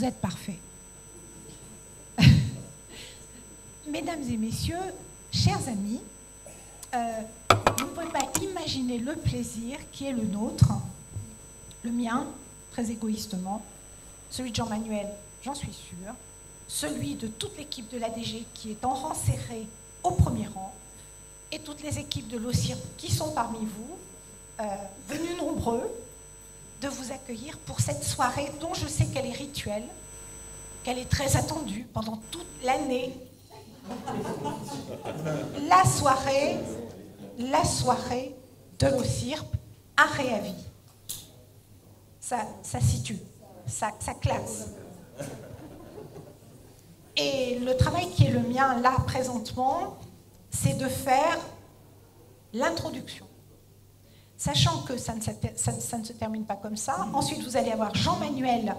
vous êtes parfaits. Mesdames et messieurs, chers amis, vous ne pouvez pas imaginer le plaisir qui est le nôtre, le mien, très égoïstement, celui de Jean-Manuel, j'en suis sûre, celui de toute l'équipe de l'ADG qui est en rang serré au premier rang, et toutes les équipes de l'OCIRP qui sont parmi vous, venus nombreux, de vous accueillir pour cette soirée dont je sais qu'elle est rituelle, qu'elle est très attendue pendant toute l'année. La soirée de l'OCIRP à Réavis. Ça situe, ça classe. Et le travail qui est le mien là présentement, c'est de faire l'introduction. Sachant que ça ne se termine pas comme ça. Ensuite, vous allez avoir Jean-Manuel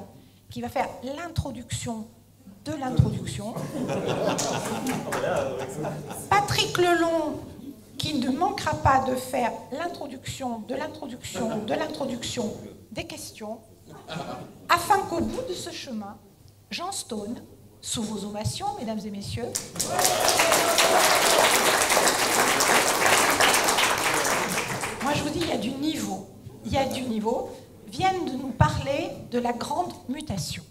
qui va faire l'introduction de l'introduction. Patrick Lelon qui ne manquera pas de faire l'introduction de l'introduction de l'introduction des questions, afin qu'au bout de ce chemin, Jean Stone, sous vos ovations, mesdames et messieurs, moi je vous dis, il y a du niveau, viennent de nous parler de la grande mutation.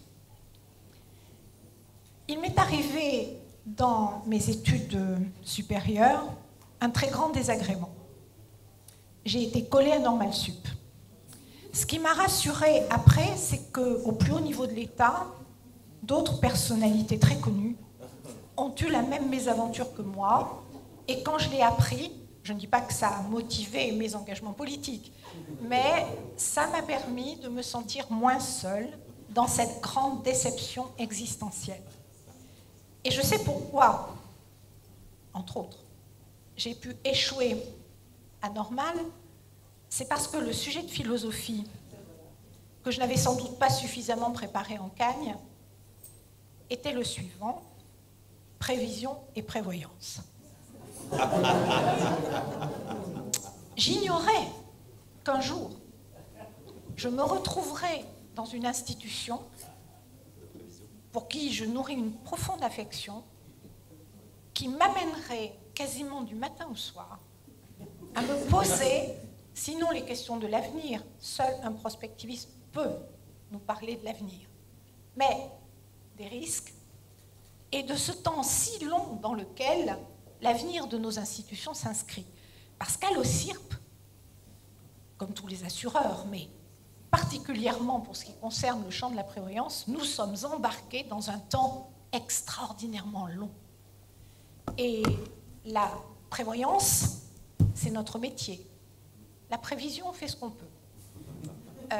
Il m'est arrivé dans mes études supérieures un très grand désagrément. J'ai été collée à Normal Sup. Ce qui m'a rassurée après, c'est qu'au plus haut niveau de l'État, d'autres personnalités très connues ont eu la même mésaventure que moi. Et quand je l'ai appris, je ne dis pas que ça a motivé mes engagements politiques, mais ça m'a permis de me sentir moins seule dans cette grande déception existentielle. Et je sais pourquoi, entre autres, j'ai pu échouer à Normal, c'est parce que le sujet de philosophie, que je n'avais sans doute pas suffisamment préparé en Cagne, était le suivant: prévision et prévoyance. J'ignorais qu'un jour, je me retrouverais dans une institution pour qui je nourris une profonde affection, qui m'amènerait quasiment du matin au soir à me poser, sinon les questions de l'avenir, seul un prospectiviste peut nous parler de l'avenir, mais des risques et de ce temps si long dans lequel l'avenir de nos institutions s'inscrit. Parce qu'à l'OCIRP, comme tous les assureurs, mais particulièrement pour ce qui concerne le champ de la prévoyance, nous sommes embarqués dans un temps extraordinairement long. Et la prévoyance, c'est notre métier. La prévision, on fait ce qu'on peut.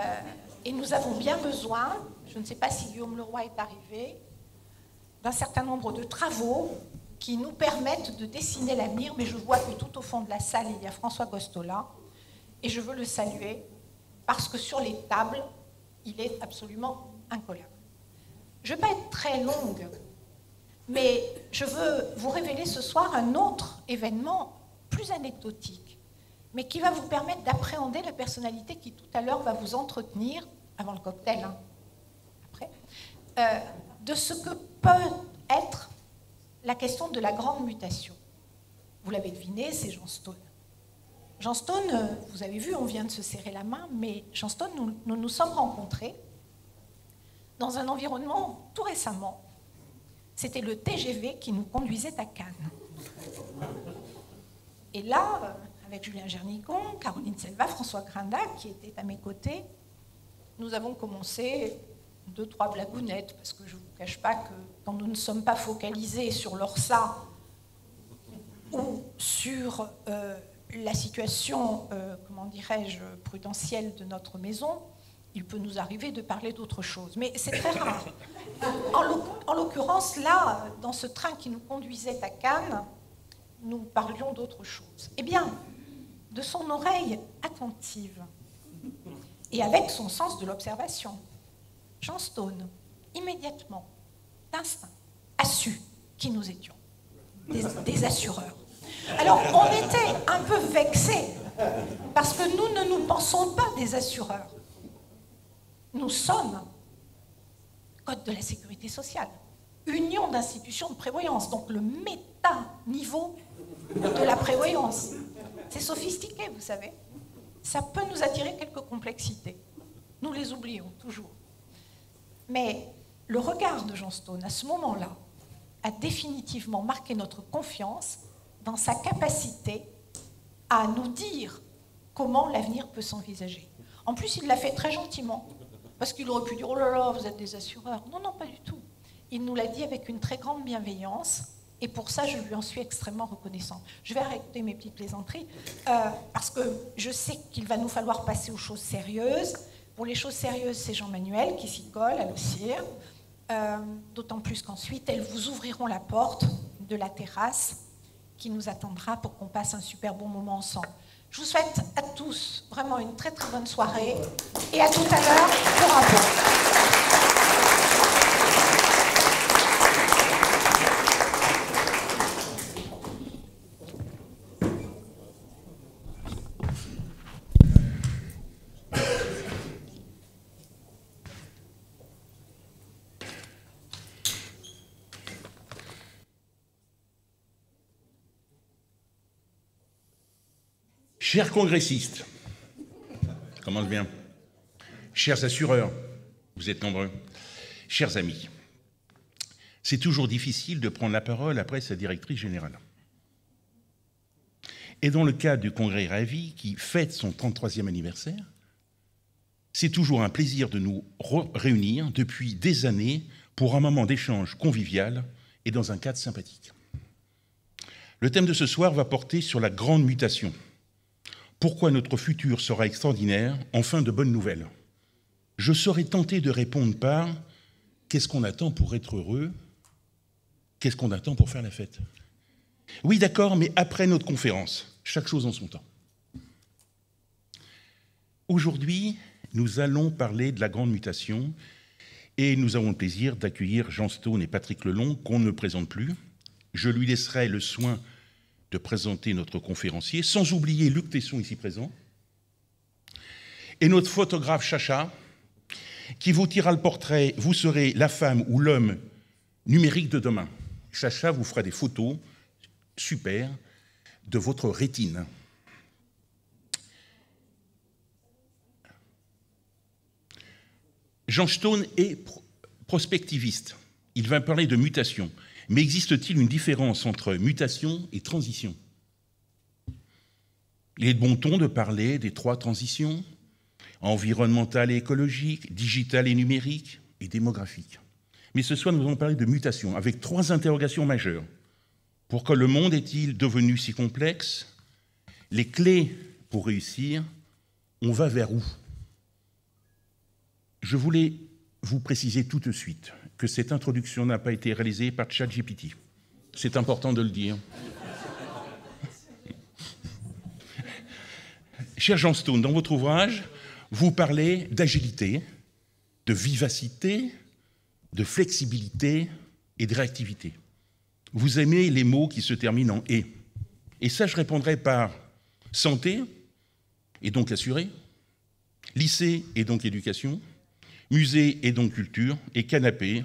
Et nous avons bien besoin, je ne sais pas si Guillaume Leroy est arrivé, d'un certain nombre de travaux qui nous permettent de dessiner l'avenir, mais je vois que tout au fond de la salle, il y a François Gostola, et je veux le saluer, parce que sur les tables, il est absolument incollable. Je ne vais pas être très longue, mais je veux vous révéler ce soir un autre événement plus anecdotique, mais qui va vous permettre d'appréhender la personnalité qui tout à l'heure va vous entretenir, avant le cocktail, hein, après, de ce que peut être la question de la grande mutation. Vous l'avez deviné, c'est Jean Stone. Jean Stone, vous avez vu, on vient de se serrer la main, mais Jean Stone, nous nous sommes rencontrés dans un environnement tout récemment. C'était le TGV qui nous conduisait à Cannes. Et là, avec Julien Gernicon, Caroline Selva, François Grinda, qui étaient à mes côtés, nous avons commencé 2-3 blagounettes, parce que je ne vous cache pas que quand nous ne sommes pas focalisés sur l'ORSA ou sur la situation, comment dirais-je, prudentielle de notre maison, il peut nous arriver de parler d'autre chose. Mais c'est très rare. En l'occurrence, là, dans ce train qui nous conduisait à Cannes, nous parlions d'autre chose. Eh bien, de son oreille attentive et avec son sens de l'observation, Jean Stone, immédiatement, d'instinct, a su qui nous étions, des assureurs. Alors, on était un peu vexés, parce que nous ne nous pensons pas des assureurs. Nous sommes Code de la sécurité sociale, union d'institutions de prévoyance, donc le méta-niveau de la prévoyance. C'est sophistiqué, vous savez. Ça peut nous attirer quelques complexités. Nous les oublions toujours. Mais le regard de Johnstone, à ce moment-là, a définitivement marqué notre confiance dans sa capacité à nous dire comment l'avenir peut s'envisager. En plus, il l'a fait très gentiment, parce qu'il aurait pu dire « Oh là là, vous êtes des assureurs ». Non, non, pas du tout. Il nous l'a dit avec une très grande bienveillance, et pour ça, je lui en suis extrêmement reconnaissante. Je vais arrêter mes petites plaisanteries, parce que je sais qu'il va nous falloir passer aux choses sérieuses. Pour les choses sérieuses, c'est Jean-Manuel qui s'y colle à l'OCIR, d'autant plus qu'ensuite, elles vous ouvriront la porte de la terrasse qui nous attendra pour qu'on passe un super bon moment ensemble. Je vous souhaite à tous vraiment une très très bonne soirée et à tout à l'heure pour un point. Chers congressistes, ça commence bien. Chers assureurs, vous êtes nombreux. Chers amis, c'est toujours difficile de prendre la parole après sa directrice générale. Et dans le cadre du Congrès Ravi, qui fête son 33e anniversaire, c'est toujours un plaisir de nous réunir depuis des années pour un moment d'échange convivial et dans un cadre sympathique. Le thème de ce soir va porter sur la grande mutation. Pourquoi notre futur sera extraordinaire, enfin de bonnes nouvelles. Je serais tenté de répondre par « Qu'est-ce qu'on attend pour être heureux? Qu'est-ce qu'on attend pour faire la fête ?» Oui, d'accord, mais après notre conférence, chaque chose en son temps. Aujourd'hui, nous allons parler de la grande mutation et nous avons le plaisir d'accueillir Johnstone et Patrick Lelong, qu'on ne présente plus. Je lui laisserai le soin de présenter notre conférencier, sans oublier Luc Tesson, ici présent, et notre photographe Chacha, qui vous tirera le portrait. Vous serez la femme ou l'homme numérique de demain. Chacha vous fera des photos super de votre rétine. Johnstone est prospectiviste. Il va parler de mutation. Mais existe-t-il une différence entre mutation et transition? Il est de bon ton de parler des 3 transitions, environnementale et écologique, digitale et numérique, et démographique. Mais ce soir, nous allons parler de mutation, avec 3 interrogations majeures. Pourquoi le monde est-il devenu si complexe? Les clés pour réussir, on va vers où? Je voulais vous préciser tout de suite que cette introduction n'a pas été réalisée par ChatGPT. C'est important de le dire. Cher Johnstone, dans votre ouvrage, vous parlez d'agilité, de vivacité, de flexibilité et de réactivité. Vous aimez les mots qui se terminent en « et ». Et ça, je répondrai par santé, et donc assuré, lycée, et donc éducation, musée, et donc culture, et canapé,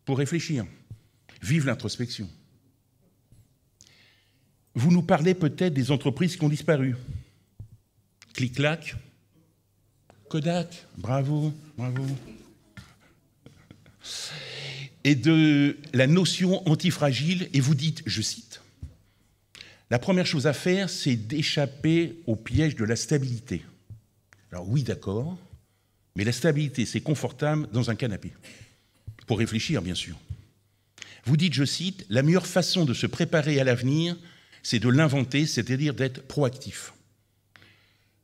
pour réfléchir. Vive l'introspection. Vous nous parlez peut-être des entreprises qui ont disparu. Clic-clac, Kodak, bravo, bravo. Et de la notion antifragile, et vous dites, je cite, « La première chose à faire, c'est d'échapper au piège de la stabilité. » Alors oui, d'accord, mais la stabilité, c'est confortable dans un canapé. Pour réfléchir, bien sûr. Vous dites, je cite, « La meilleure façon de se préparer à l'avenir, c'est de l'inventer, c'est-à-dire d'être proactif. »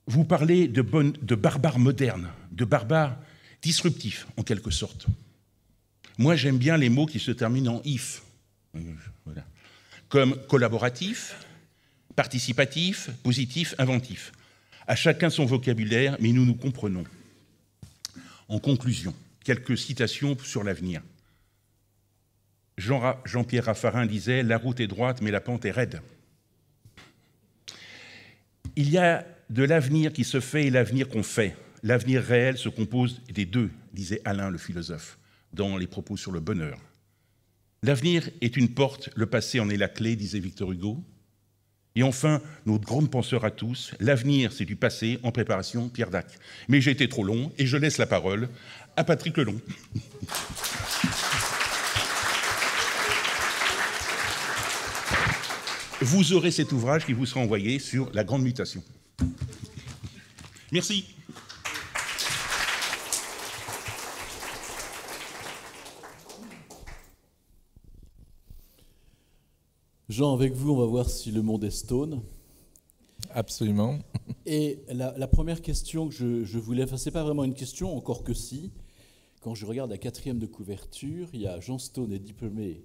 Vous parlez de barbares modernes, de barbares disruptifs, en quelque sorte. Moi, j'aime bien les mots qui se terminent en « if », voilà. Comme collaboratif, participatif, positif, inventif. À chacun son vocabulaire, mais nous nous comprenons. En conclusion, quelques citations sur l'avenir. Jean-Pierre Raffarin disait « La route est droite, mais la pente est raide ». Il y a de l'avenir qui se fait et l'avenir qu'on fait. L'avenir réel se compose des deux, disait Alain le philosophe. dans les propos sur le bonheur. L'avenir est une porte, le passé en est la clé, disait Victor Hugo. Et enfin, notre grande penseur à tous, l'avenir, c'est du passé, en préparation, Pierre Dac. Mais j'ai été trop long et je laisse la parole à Patrick Lelong. Vous aurez cet ouvrage qui vous sera envoyé sur la grande mutation. Merci. Jean, avec vous, on va voir si le monde est stone. Absolument. Et la première question que je voulais, enfin c'est pas vraiment une question, encore que si, quand je regarde la 4e de couverture, il y a Jean Stone est diplômé,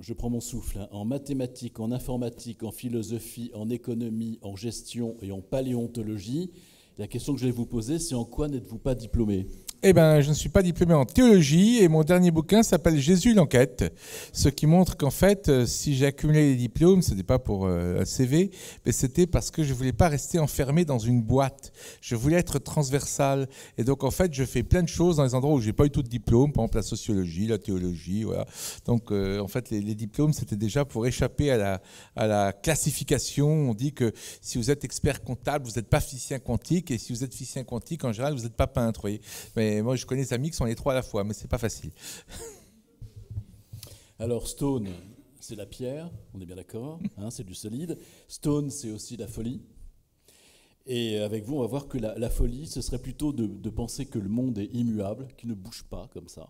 je prends mon souffle, hein, en mathématiques, en informatique, en philosophie, en économie, en gestion et en paléontologie. La question que je vais vous poser, c'est en quoi n'êtes-vous pas diplômé ? Eh bien, je ne suis pas diplômé en théologie et mon dernier bouquin s'appelle Jésus l'enquête, ce qui montre qu'en fait, si j'ai accumulé les diplômes, ce n'était pas pour un CV, mais c'était parce que je ne voulais pas rester enfermé dans une boîte. Je voulais être transversal. Et donc, en fait, je fais plein de choses dans les endroits où je n'ai pas eu tout de diplôme, par exemple la sociologie, la théologie, voilà. Donc, en fait, les diplômes, c'était déjà pour échapper à la classification. On dit que si vous êtes expert comptable, vous n'êtes pas physicien quantique, et si vous êtes physicien quantique, en général, vous n'êtes pas peintre, vous voyez. Mais moi, je connais des amis qui sont les 3 à la fois, mais c'est pas facile. Alors, stone, c'est la pierre, on est bien d'accord, hein, c'est du solide. Stone, c'est aussi la folie. Et avec vous, on va voir que la folie, ce serait plutôt de penser que le monde est immuable, qu'il ne bouge pas comme ça.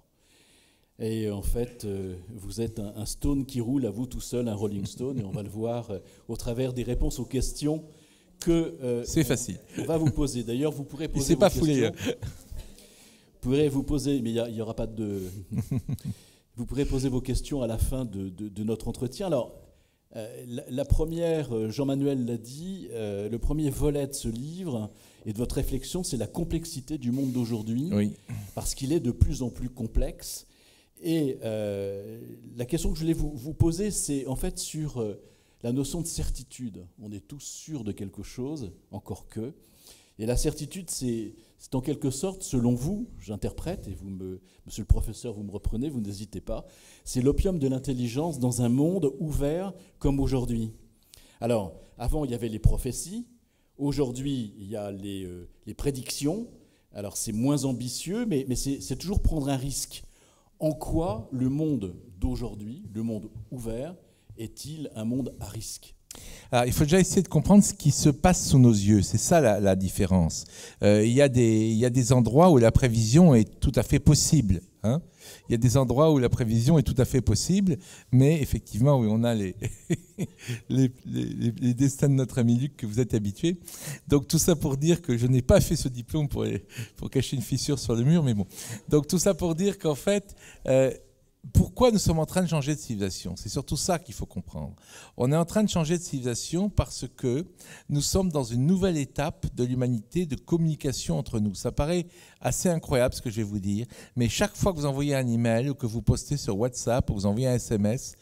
Et en fait, vous êtes un stone qui roule à vous tout seul, un Rolling Stone, et on va le voir au travers des réponses aux questions que c'est facile. On va vous poser. D'ailleurs, vous pourrez poser vos questions. Il s'est pas foulé. Vous pourrez vous poser, mais il y aura pas de. Vous pourrez poser vos questions à la fin de notre entretien. Alors, la première, Jean-Manuel l'a dit, le premier volet de ce livre et de votre réflexion, c'est la complexité du monde d'aujourd'hui, oui. Parce qu'il est de plus en plus complexe. Et la question que je voulais vous poser, c'est en fait sur la notion de certitude. On est tous sûrs de quelque chose, encore que. Et la certitude, c'est en quelque sorte, selon vous, j'interprète, et vous monsieur le professeur, vous me reprenez, vous n'hésitez pas, c'est l'opium de l'intelligence dans un monde ouvert comme aujourd'hui. Alors, avant, il y avait les prophéties, aujourd'hui, il y a les prédictions, alors c'est moins ambitieux, mais c'est toujours prendre un risque. En quoi le monde d'aujourd'hui, le monde ouvert, est-il un monde à risque ? Alors, il faut déjà essayer de comprendre ce qui se passe sous nos yeux. C'est ça la différence. Il y a des endroits où la prévision est tout à fait possible. Hein. Il y a des endroits où la prévision est tout à fait possible, mais effectivement, oui, on a les destins de notre ami Luc que vous êtes habitués. Donc tout ça pour dire que je n'ai pas fait ce diplôme pour cacher une fissure sur le mur, mais bon. Donc tout ça pour dire qu'en fait... pourquoi nous sommes en train de changer de civilisation ? C'est surtout ça qu'il faut comprendre. On est en train de changer de civilisation parce que nous sommes dans une nouvelle étape de l'humanité de communication entre nous. Ça paraît assez incroyable ce que je vais vous dire, mais chaque fois que vous envoyez un email ou que vous postez sur WhatsApp ou que vous envoyez un SMS,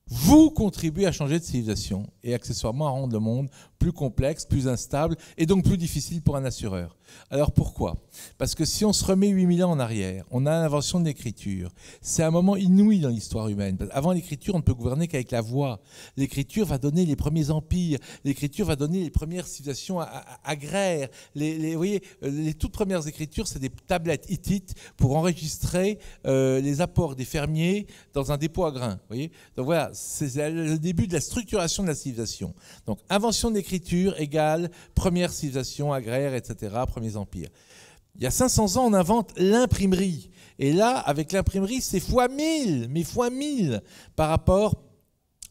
vous contribuez à changer de civilisation et accessoirement à rendre le monde plus complexe, plus instable et donc plus difficile pour un assureur. Alors pourquoi ? Parce que si on se remet 8000 ans en arrière, on a l'invention de l'écriture. C'est un moment inouï dans l'histoire humaine. Avant l'écriture, on ne peut gouverner qu'avec la voix. L'écriture va donner les premiers empires. L'écriture va donner les premières civilisations agraires. Vous voyez, les toutes premières écritures, c'est des tablettes hittites pour enregistrer les apports des fermiers dans un dépôt à grains. Vous voyez ? Donc voilà, c'est le début de la structuration de la civilisation. Donc invention de l'écriture égale première civilisation agraire, etc., premiers empires. Il y a 500 ans, on invente l'imprimerie. Et là, avec l'imprimerie, c'est fois 1000, mais fois 1000 par rapport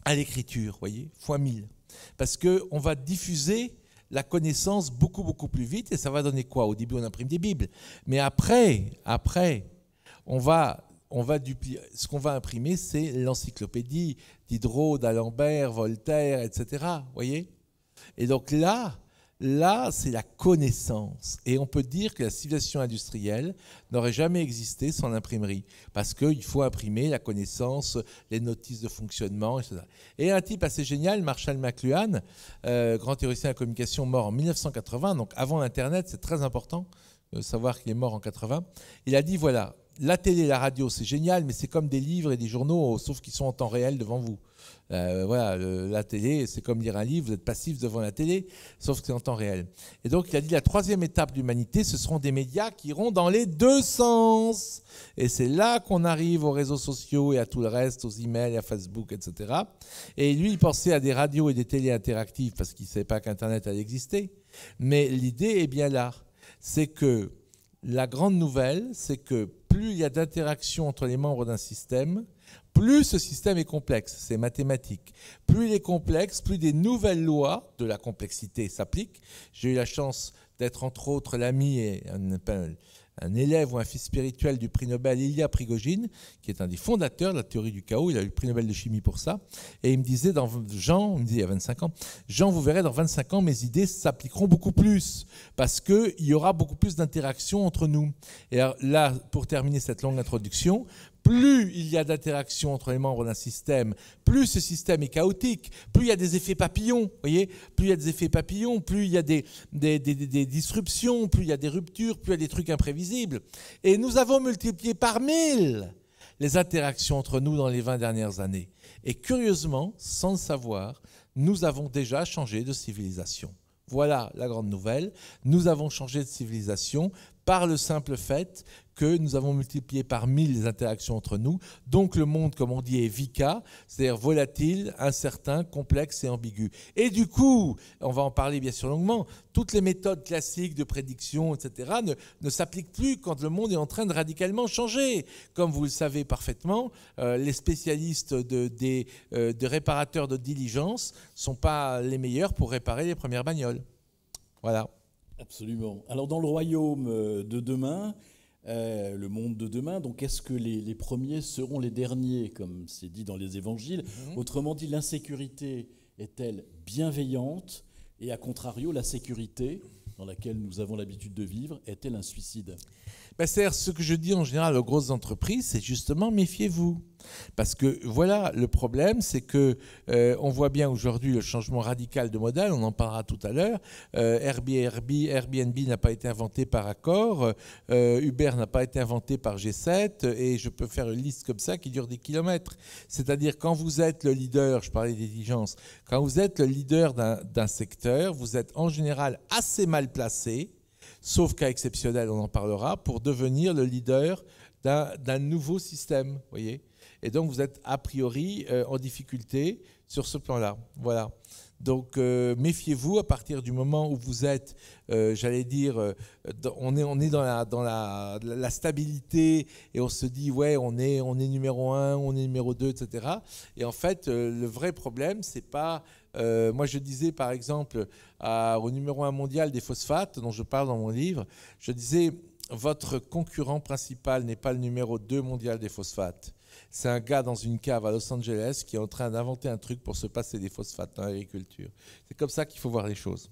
à l'écriture, vous voyez, fois 1000. Parce qu'on va diffuser la connaissance beaucoup, beaucoup plus vite, et ça va donner quoi ? Au début, on imprime des Bibles. Mais après, on va dupliquer. Ce qu'on va imprimer, c'est l'encyclopédie Diderot, d'Alembert, Voltaire, etc., vous voyez ? Et donc là, c'est la connaissance. Et on peut dire que la civilisation industrielle n'aurait jamais existé sans l'imprimerie. Parce qu'il faut imprimer la connaissance, les notices de fonctionnement, etc. Et un type assez génial, Marshall McLuhan, grand théoricien de la communication, mort en 1980, donc avant l'Internet, c'est très important de savoir qu'il est mort en 80. Il a dit, voilà, la télé, la radio, c'est génial, mais c'est comme des livres et des journaux, sauf qu'ils sont en temps réel devant vous. Voilà, la télé, c'est comme lire un livre, vous êtes passif devant la télé, sauf que c'est en temps réel. Et donc, il a dit la troisième étape de l'humanité, ce seront des médias qui iront dans les deux sens. Et c'est là qu'on arrive aux réseaux sociaux et à tout le reste, aux emails, à Facebook, etc. Et lui, il pensait à des radios et des télés interactives parce qu'il ne savait pas qu'Internet allait exister. Mais l'idée est bien là. C'est que la grande nouvelle, c'est que plus il y a d'interactions entre les membres d'un système, plus ce système est complexe, c'est mathématique. Plus il est complexe, plus des nouvelles lois de la complexité s'appliquent. J'ai eu la chance d'être entre autres l'ami et un élève ou un fils spirituel du prix Nobel Ilya Prigogine, qui est un des fondateurs de la théorie du chaos. Il a eu le prix Nobel de chimie pour ça. Et il me disait, Jean, il y a 25 ans, Jean, vous verrez, dans 25 ans, mes idées s'appliqueront beaucoup plus, parce qu'il y aura beaucoup plus d'interactions entre nous. Et alors, là, pour terminer cette longue introduction, plus il y a d'interactions entre les membres d'un système, plus ce système est chaotique, plus il y a des effets papillons, voyez, plus il y a des effets papillons, plus il y a des disruptions, plus il y a des ruptures, plus il y a des trucs imprévisibles. Et nous avons multiplié par 1000 les interactions entre nous dans les 20 dernières années. Et curieusement, sans le savoir, nous avons déjà changé de civilisation. Voilà la grande nouvelle. Nous avons changé de civilisation par le simple fait que nous avons multiplié par 1000 les interactions entre nous. Donc le monde, comme on dit, est VICA, c'est-à-dire volatile, incertain, complexe et ambigu. Et du coup, on va en parler bien sûr longuement, toutes les méthodes classiques de prédiction, etc., ne s'appliquent plus quand le monde est en train de radicalement changer. Comme vous le savez parfaitement, les spécialistes de réparateurs de diligence ne sont pas les meilleurs pour réparer les premières bagnoles. Voilà. Absolument. Alors dans le royaume de demain, le monde de demain, donc est-ce que les premiers seront les derniers, comme c'est dit dans les évangiles? Autrement dit, l'insécurité est-elle bienveillante? Et à contrario, la sécurité, dans laquelle nous avons l'habitude de vivre, est-elle un suicide? C'est-à-dire, ce que je dis en général aux grosses entreprises, c'est justement méfiez-vous. Parce que voilà, le problème, c'est que on voit bien aujourd'hui le changement radical de modèle, on en parlera tout à l'heure. Airbnb n'a pas été inventé par Accor, Uber n'a pas été inventé par G7, et je peux faire une liste comme ça qui dure des kilomètres. C'est-à-dire, quand vous êtes le leader, je parlais des diligences, quand vous êtes le leader d'un secteur, vous êtes en général assez mal placé, sauf cas exceptionnel, on en parlera, pour devenir le leader d'un nouveau système, voyez. Et donc, vous êtes a priori en difficulté sur ce plan-là. Voilà. Donc, méfiez-vous à partir du moment où vous êtes, j'allais dire, on est dans la stabilité et on se dit, ouais, on est numéro 1, on est numéro 2, etc. Et en fait, le vrai problème, c'est pas... moi, je disais, par exemple, au numéro 1 mondial des phosphates, dont je parle dans mon livre, je disais, votre concurrent principal n'est pas le numéro 2 mondial des phosphates. C'est un gars dans une cave à Los Angeles qui est en train d'inventer un truc pour se passer des phosphates dans l'agriculture. C'est comme ça qu'il faut voir les choses.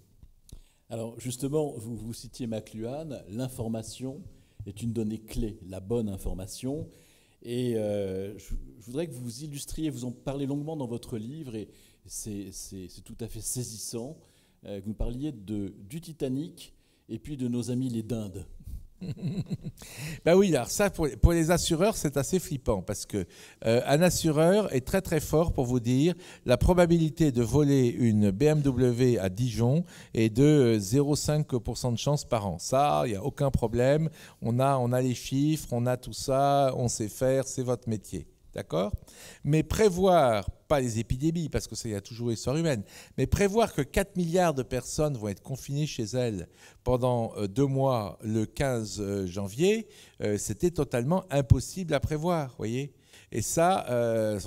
Alors justement, vous citiez McLuhan, l'information est une donnée clé, la bonne information. Et je voudrais que vous illustriez, vous en parlez longuement dans votre livre, et c'est tout à fait saisissant, que vous parliez du Titanic et puis de nos amis les dindes. Ben oui, alors ça, pour les assureurs, c'est assez flippant parce que un assureur est très très fort pour vous dire la probabilité de voler une BMW à Dijon est de 0,5% de chance par an. Ça, il n'y a aucun problème. On a les chiffres, on a tout ça, on sait faire, c'est votre métier. D'accord ? Mais prévoir, pas les épidémies, parce que ça, il y a toujours l'histoire humaine, mais prévoir que 4 milliards de personnes vont être confinées chez elles pendant 2 mois le 15 janvier, c'était totalement impossible à prévoir, voyez ? Et ça,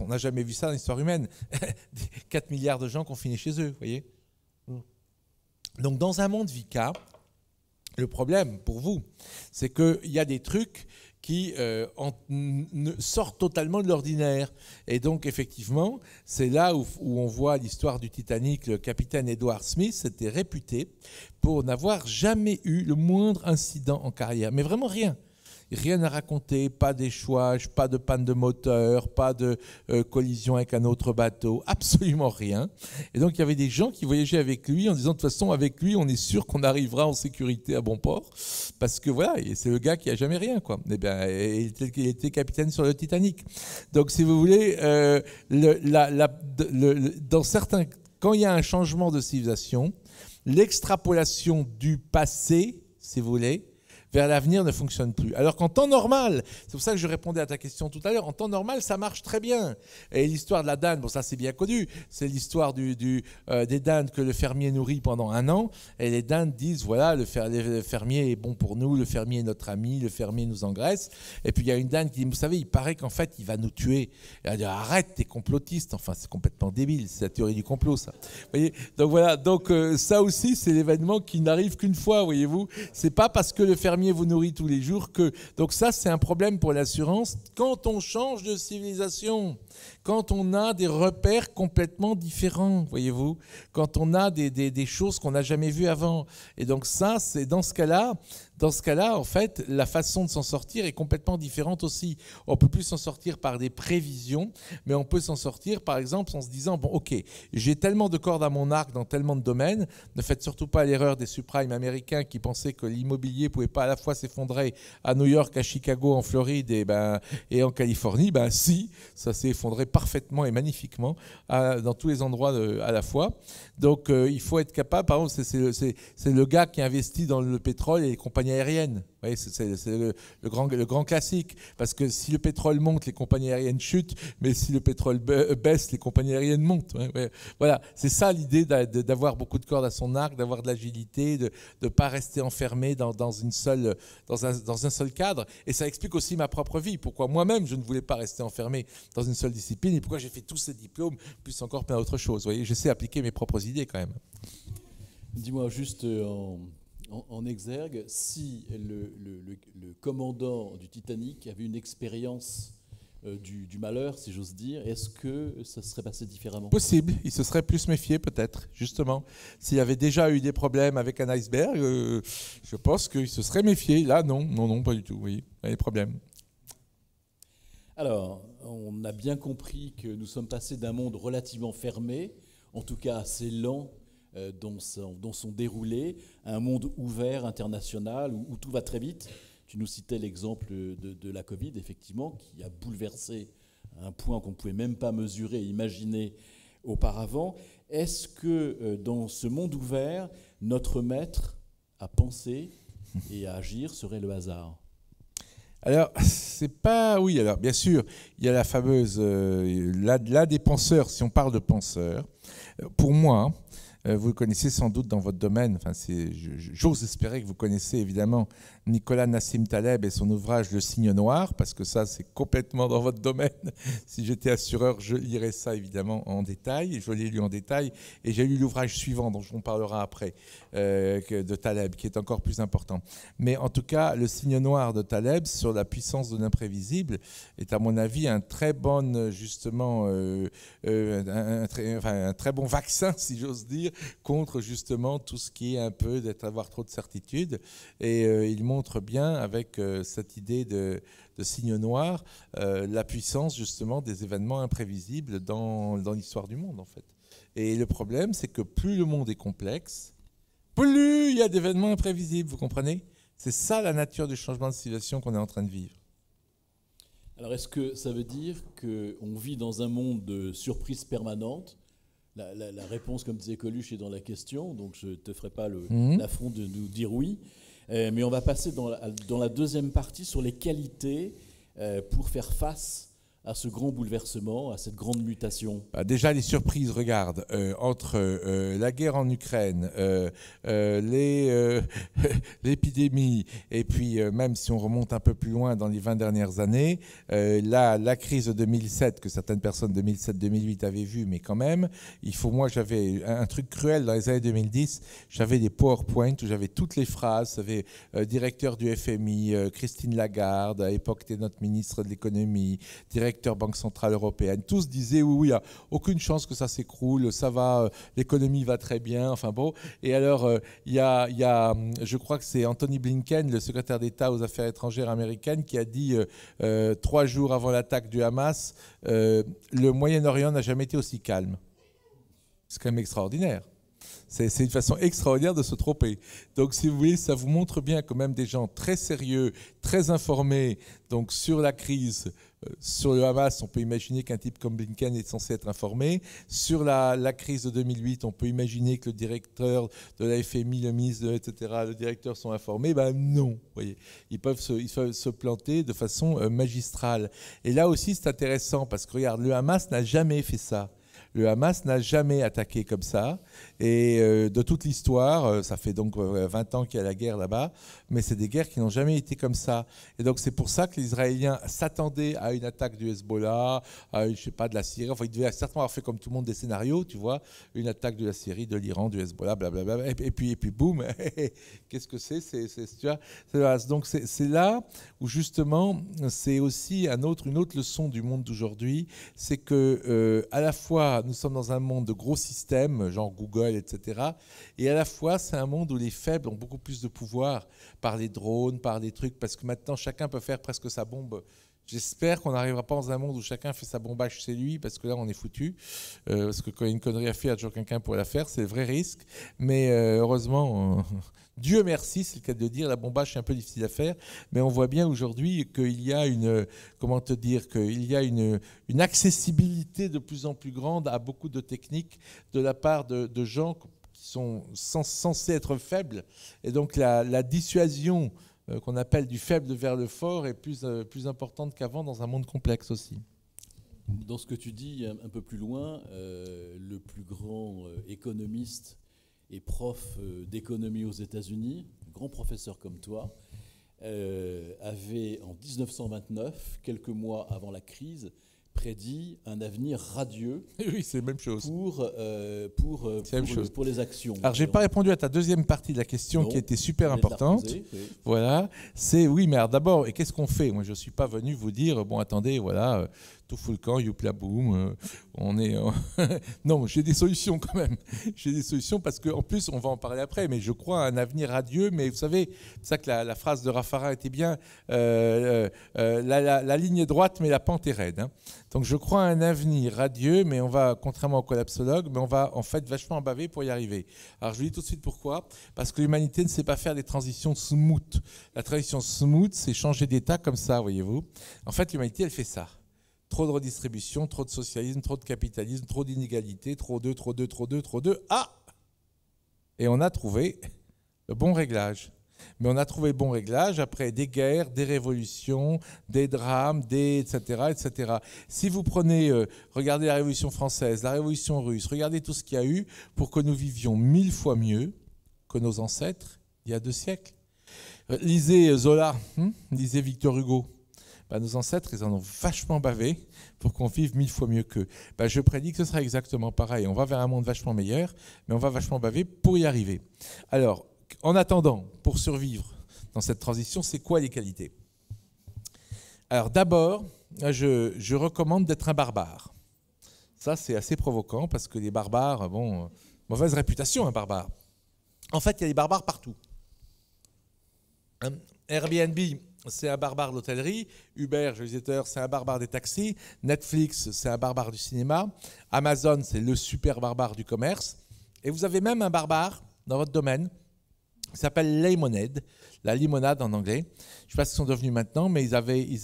on n'a jamais vu ça dans l'histoire humaine. 4 milliards de gens confinés chez eux, voyez ? Donc, dans un monde VICA, le problème pour vous, c'est qu'il y a des trucs qui sortent totalement de l'ordinaire. Et donc, effectivement, c'est là où on voit l'histoire du Titanic. Le capitaine Edward Smith était réputé pour n'avoir jamais eu le moindre incident en carrière, mais vraiment rien. rien à raconter, pas d'échouage, pas de panne de moteur, pas de collision avec un autre bateau, absolument rien. Et donc il y avait des gens qui voyageaient avec lui en disant de toute façon avec lui on est sûr qu'on arrivera en sécurité à bon port, parce que voilà, c'est le gars qui a jamais rien, quoi. Eh bien, il était capitaine sur le Titanic. Donc si vous voulez, dans certains, quand il y a un changement de civilisation, l'extrapolation du passé, si vous voulez, vers l'avenir ne fonctionne plus. Alors qu'en temps normal, c'est pour ça que je répondais à ta question tout à l'heure, en temps normal, ça marche très bien. Et l'histoire de la dinde, bon ça c'est bien connu, c'est l'histoire des dindes que le fermier nourrit pendant 1 an, et les dindes disent, voilà, le fermier est bon pour nous, le fermier est notre ami, le fermier nous engraisse. Et puis il y a une dinde qui dit, vous savez, il paraît qu'en fait, il va nous tuer. Et elle dit, arrête, t'es complotiste. Enfin, c'est complètement débile, c'est la théorie du complot, ça. Vous voyez, donc voilà, donc ça aussi, c'est l'événement qui n'arrive qu'une fois, voyez-vous. C'est pas parce que le fermier vous nourrit tous les jours que... Donc ça, c'est un problème pour l'assurance quand on change de civilisation, quand on a des repères complètement différents, voyez-vous, quand on a des choses qu'on n'a jamais vues avant. Et donc ça, c'est dans ce cas-là, en fait, la façon de s'en sortir est complètement différente aussi. On ne peut plus s'en sortir par des prévisions, mais on peut s'en sortir, par exemple, en se disant, bon, ok, j'ai tellement de cordes à mon arc dans tellement de domaines, ne faites surtout pas l'erreur des subprimes américains qui pensaient que l'immobilier ne pouvait pas à la fois s'effondrer à New York, à Chicago, en Floride et en Californie. Ben si, ça s'est effondré parfaitement et magnifiquement dans tous les endroits à la fois. Donc il faut être capable, par exemple, c'est le gars qui investit dans le pétrole et les compagnies aériennes. Oui, c'est le grand classique. Parce que si le pétrole monte, les compagnies aériennes chutent, mais si le pétrole baisse, les compagnies aériennes montent. Ouais. Voilà, c'est ça l'idée d'avoir beaucoup de cordes à son arc, d'avoir de l'agilité, de ne pas rester enfermé dans un seul cadre. Et ça explique aussi ma propre vie. Pourquoi moi-même, je ne voulais pas rester enfermé dans une seule discipline et pourquoi j'ai fait tous ces diplômes, plus encore plein d'autres choses. Vous voyez, je sais appliquer mes propres idées quand même. Dis-moi juste en exergue, si le commandant du Titanic avait une expérience du malheur, si j'ose dire, est-ce que ça serait passé différemment ? Possible, il se serait plus méfié peut-être, justement. S'il avait déjà eu des problèmes avec un iceberg, je pense qu'il se serait méfié. Là, non, pas du tout, oui, il y a des problèmes. Alors, on a bien compris que nous sommes passés d'un monde relativement fermé, en tout cas assez lent, dans son déroulé, à un monde ouvert, international, où tout va très vite. Tu nous citais l'exemple de la Covid, effectivement, qui a bouleversé à un point qu'on ne pouvait même pas mesurer, imaginer auparavant. Est-ce que dans ce monde ouvert, notre maître à penser et à agir serait le hasard ? Alors, c'est pas... Oui, alors, bien sûr, il y a la fameuse... là, des penseurs, si on parle de penseurs, pour moi... vous le connaissez sans doute dans votre domaine, enfin, j'ose espérer que vous connaissez évidemment Nicolas Nassim Taleb et son ouvrage Le Cygne Noir, parce que ça c'est complètement dans votre domaine. Si j'étais assureur, je lirais ça évidemment en détail, je l'ai lu en détail, et j'ai lu l'ouvrage suivant dont on parlera après, de Taleb, qui est encore plus important. Mais en tout cas, Le Cygne Noir de Taleb sur la puissance de l'imprévisible est à mon avis un très bon, justement, un très bon vaccin, si j'ose dire, contre justement tout ce qui est un peu d'avoir trop de certitude. Et il montre bien avec cette idée de cygne noir la puissance justement des événements imprévisibles dans l'histoire du monde en fait. Et le problème, c'est que plus le monde est complexe, plus il y a d'événements imprévisibles, vous comprenez ? C'est ça la nature du changement de civilisation qu'on est en train de vivre. Alors est-ce que ça veut dire qu'on vit dans un monde de surprises permanentes ? La réponse, comme disait Coluche, est dans la question, donc je ne te ferai pas l'affront de nous dire oui. Mais on va passer dans la deuxième partie sur les qualités pour faire face à ce grand bouleversement, à cette grande mutation. Déjà, les surprises, regarde, entre la guerre en Ukraine, l'épidémie, et puis même si on remonte un peu plus loin dans les 20 dernières années, la crise de 2007, que certaines personnes 2007-2008 avaient vu, mais quand même, moi j'avais un truc cruel dans les années 2010, j'avais des PowerPoint où j'avais toutes les phrases, j'avais directeur du FMI, Christine Lagarde, à l'époque était notre ministre de l'économie, directeur directeurs Banque Centrale Européenne, tous disaient oui, il n'y a aucune chance que ça s'écroule, ça va, l'économie va très bien, enfin bon. Et alors, il y a, je crois que c'est Anthony Blinken, le secrétaire d'État aux Affaires étrangères américaines, qui a dit 3 jours avant l'attaque du Hamas, le Moyen-Orient n'a jamais été aussi calme. C'est quand même extraordinaire. C'est une façon extraordinaire de se tromper. Donc, si vous voulez, ça vous montre bien quand même des gens très sérieux, très informés donc, sur la crise, sur le Hamas. On peut imaginer qu'un type comme Blinken est censé être informé. Sur la crise de 2008, on peut imaginer que le directeur de la FMI, le ministre, etc., le directeur sont informés. Ben non, vous voyez. Ils peuvent se planter de façon magistrale. Et là aussi, c'est intéressant parce que, regarde, le Hamas n'a jamais fait ça. Le Hamas n'a jamais attaqué comme ça. Et de toute l'histoire, ça fait donc 20 ans qu'il y a la guerre là-bas, mais c'est des guerres qui n'ont jamais été comme ça. Et donc c'est pour ça que les Israéliens s'attendaient à une attaque du Hezbollah, à, je sais pas, de la Syrie. Enfin, ils devaient certainement avoir fait comme tout le monde des scénarios, tu vois, une attaque de la Syrie, de l'Iran, du Hezbollah, blablabla. Et puis boum, qu'est-ce que c'est, tu vois, donc c'est là où justement c'est aussi une autre leçon du monde d'aujourd'hui, c'est que à la fois nous sommes dans un monde de gros systèmes, genre Google, etc. Et à la fois, c'est un monde où les faibles ont beaucoup plus de pouvoir par les drones, par des trucs, parce que maintenant, chacun peut faire presque sa bombe. J'espère qu'on n'arrivera pas dans un monde où chacun fait sa bombage chez lui, parce que là, on est foutu. Parce que quand il y a une connerie à faire, il y a toujours quelqu'un pour la faire. C'est le vrai risque. Mais heureusement, Dieu merci, c'est le cas de dire, la bombage, c'est un peu difficile à faire. Mais on voit bien aujourd'hui qu'il y a une accessibilité de plus en plus grande à beaucoup de techniques de la part de gens qui sont censés être faibles. Et donc, la dissuasion qu'on appelle du faible vers le fort est plus importante qu'avant dans un monde complexe aussi. Dans ce que tu dis un peu plus loin, le plus grand économiste et prof d'économie aux États-Unis, grand professeur comme toi, avait en 1929, quelques mois avant la crise, prédit un avenir radieux. Oui, c'est la même chose. Pour les actions. Alors, je n'ai pas répondu à ta deuxième partie de la question qui était super importante. Oui. Voilà. C'est oui, mais alors d'abord, et qu'est-ce qu'on fait? Moi, je ne suis pas venu vous dire, bon, attendez, voilà, tout fout le camp, youpla boum, on est... Non, j'ai des solutions quand même. J'ai des solutions parce qu'en plus, on va en parler après, mais je crois à un avenir radieux. Mais vous savez, c'est ça que la phrase de Raffarin était bien, la ligne est droite, mais la pente est raide. Hein. Donc je crois à un avenir radieux, mais on va, contrairement aux collapsologues, mais on va en fait vachement baver pour y arriver. Alors je vous dis tout de suite pourquoi. Parce que l'humanité ne sait pas faire des transitions smooth. La transition smooth, c'est changer d'état comme ça, voyez-vous. En fait, l'humanité, elle fait ça. Trop de redistribution, trop de socialisme, trop de capitalisme, trop d'inégalité, trop de. Ah! Et on a trouvé le bon réglage. Mais on a trouvé le bon réglage après des guerres, des révolutions, des drames, etc. Si vous prenez, regardez la Révolution française, la Révolution russe, regardez tout ce qu'il y a eu pour que nous vivions 1000 fois mieux que nos ancêtres il y a 2 siècles. Lisez Zola, lisez Victor Hugo. Ben, nos ancêtres, ils en ont vachement bavé pour qu'on vive 1000 fois mieux qu'eux. Ben, je prédis que ce sera exactement pareil. On va vers un monde vachement meilleur, mais on va vachement baver pour y arriver. Alors, en attendant, pour survivre dans cette transition, c'est quoi les qualités? Alors d'abord, je recommande d'être un barbare. Ça, c'est assez provoquant parce que les barbares, bon, mauvaise réputation, un barbare. En fait, il y a des barbares partout. Airbnb, c'est un barbare de l'hôtellerie. Uber, je le disais tout à l'heure, c'est un barbare des taxis. Netflix, c'est un barbare du cinéma. Amazon, c'est le super barbare du commerce. Et vous avez même un barbare dans votre domaine qui s'appelle Lemonade, la limonade en anglais. Je ne sais pas ce qu'ils sont devenus maintenant, mais ils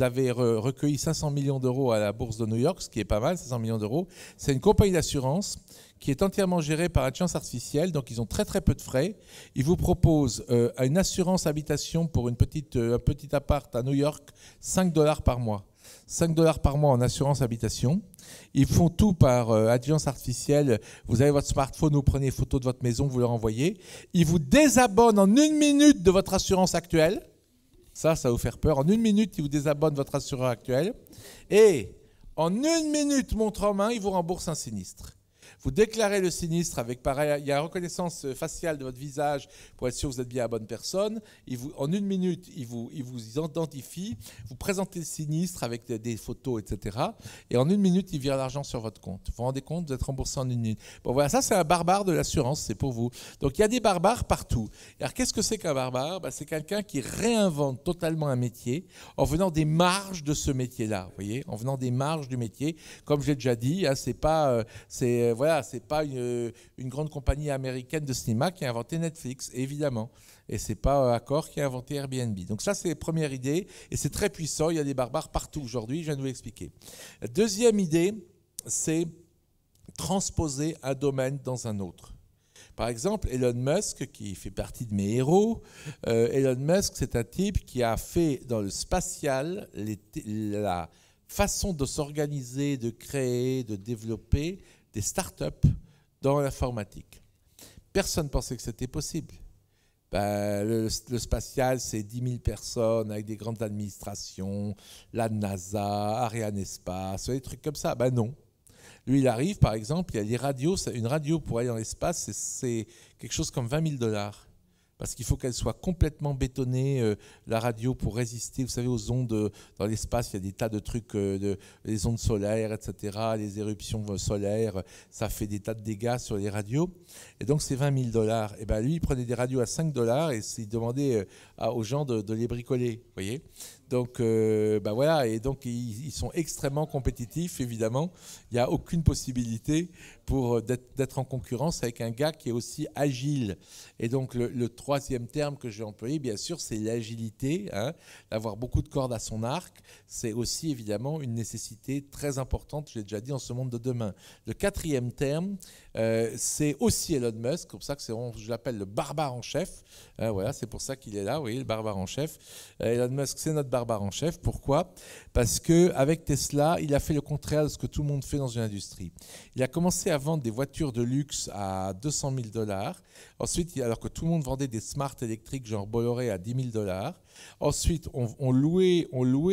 avaient recueilli 500 millions d'euros à la bourse de New York, ce qui est pas mal, 500 millions d'euros. C'est une compagnie d'assurance qui est entièrement gérée par l'intelligence artificielle, donc ils ont très très peu de frais. Ils vous proposent une assurance habitation pour un petit appart à New York, $5 par mois. $5 par mois en assurance habitation. Ils font tout par intelligence artificielle. Vous avez votre smartphone, vous prenez photo de votre maison, vous leur envoyez. Ils vous désabonnent en 1 minute de votre assurance actuelle. Ça va vous faire peur. En 1 minute, ils vous désabonnent de votre assureur actuel. Et en 1 minute, montre en main, ils vous remboursent un sinistre. Vous déclarez le sinistre avec, pareil, il y a une reconnaissance faciale de votre visage pour être sûr que vous êtes bien la bonne personne. En 1 minute, il vous identifie, vous présentez le sinistre avec des photos, etc. Et en 1 minute, il vire l'argent sur votre compte. Vous vous rendez compte, vous êtes remboursé en 1 minute. Bon, voilà, ça c'est un barbare de l'assurance, c'est pour vous. Donc il y a des barbares partout. Alors qu'est-ce que c'est qu'un barbare? C'est quelqu'un qui réinvente totalement un métier en venant des marges de ce métier-là. Vous voyez, en venant des marges du métier. Comme je l'ai déjà dit, hein, c'est pas une grande compagnie américaine de cinéma qui a inventé Netflix, évidemment. Et c'est pas Accor qui a inventé Airbnb. Donc ça, c'est la première idée. Et c'est très puissant. Il y a des barbares partout aujourd'hui. Je viens de vous l'expliquer. La deuxième idée, c'est transposer un domaine dans un autre. Par exemple, Elon Musk, qui fait partie de mes héros, Elon Musk, c'est un type qui a fait dans le spatial la façon de s'organiser, de créer, de développer des startups dans l'informatique. Personne ne pensait que c'était possible. Le spatial, c'est 10 000 personnes avec des grandes administrations, la NASA, Arianespace, des trucs comme ça. Ben non. Lui, il arrive, par exemple, il y a les radios. Une radio pour aller dans l'espace, c'est quelque chose comme 20 000 $. Parce qu'il faut qu'elle soit complètement bétonnée, la radio, pour résister. Vous savez, aux ondes dans l'espace, il y a des tas de trucs, les ondes solaires, etc., les éruptions solaires, ça fait des tas de dégâts sur les radios. Et donc, c'est 20 000 $. Et ben, lui, il prenait des radios à 5 $ et il demandait aux gens de les bricoler, vous voyez. Donc, voilà, et donc ils sont extrêmement compétitifs, évidemment. Il n'y a aucune possibilité d'être en concurrence avec un gars qui est aussi agile. Et donc, le troisième terme que je vais employer, bien sûr, c'est l'agilité. Hein, d'avoir beaucoup de cordes à son arc, c'est aussi, évidemment, une nécessité très importante, je l'ai déjà dit, en ce monde de demain. Le quatrième terme, c'est aussi Elon Musk, c'est pour ça que je l'appelle le barbare en chef. Voilà, c'est pour ça qu'il est là, vous voyez, le barbare en chef. Elon Musk, c'est notre barbare en chef. Pourquoi? Parce qu'avec Tesla, il a fait le contraire de ce que tout le monde fait dans une industrie. Il a commencé à vendre des voitures de luxe à 200 000 $. Ensuite, alors que tout le monde vendait des smart électriques genre Bolloré à 10 000 $. Ensuite, on louait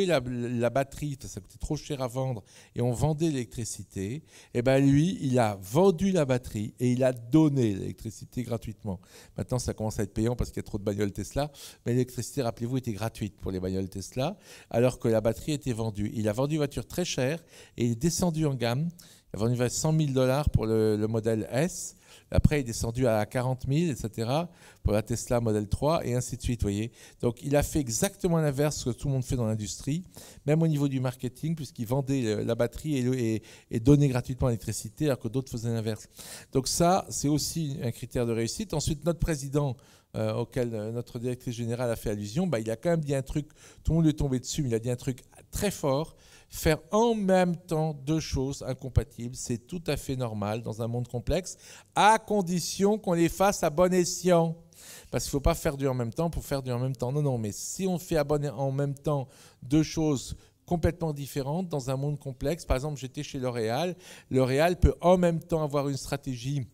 la batterie, ça coûtait trop cher à vendre, et on vendait l'électricité. Et ben lui, il a vendu la batterie et il a donné l'électricité gratuitement. Maintenant, ça commence à être payant parce qu'il y a trop de bagnoles Tesla, mais l'électricité, rappelez-vous, était gratuite pour les bagnoles Tesla, alors que la batterie était vendue. Il a vendu une voiture très chère et il est descendu en gamme. Il a vendu 100 000 $ pour le modèle S. Après, il est descendu à 40 000, etc., pour la Tesla Model 3, et ainsi de suite, voyez. Donc, il a fait exactement l'inverse que tout le monde fait dans l'industrie, même au niveau du marketing, puisqu'il vendait la batterie et donnait gratuitement l'électricité, alors que d'autres faisaient l'inverse. Donc ça, c'est aussi un critère de réussite. Ensuite, notre président, auquel notre directrice générale a fait allusion, il a quand même dit un truc, tout le monde lui est tombé dessus, mais il a dit un truc très fort. Faire en même temps deux choses incompatibles, c'est tout à fait normal dans un monde complexe, à condition qu'on les fasse à bon escient. Parce qu'il ne faut pas faire du en même temps pour faire du en même temps. Non, non, mais si on fait en même temps deux choses complètement différentes dans un monde complexe, par exemple, j'étais chez L'Oréal, L'Oréal peut en même temps avoir une stratégie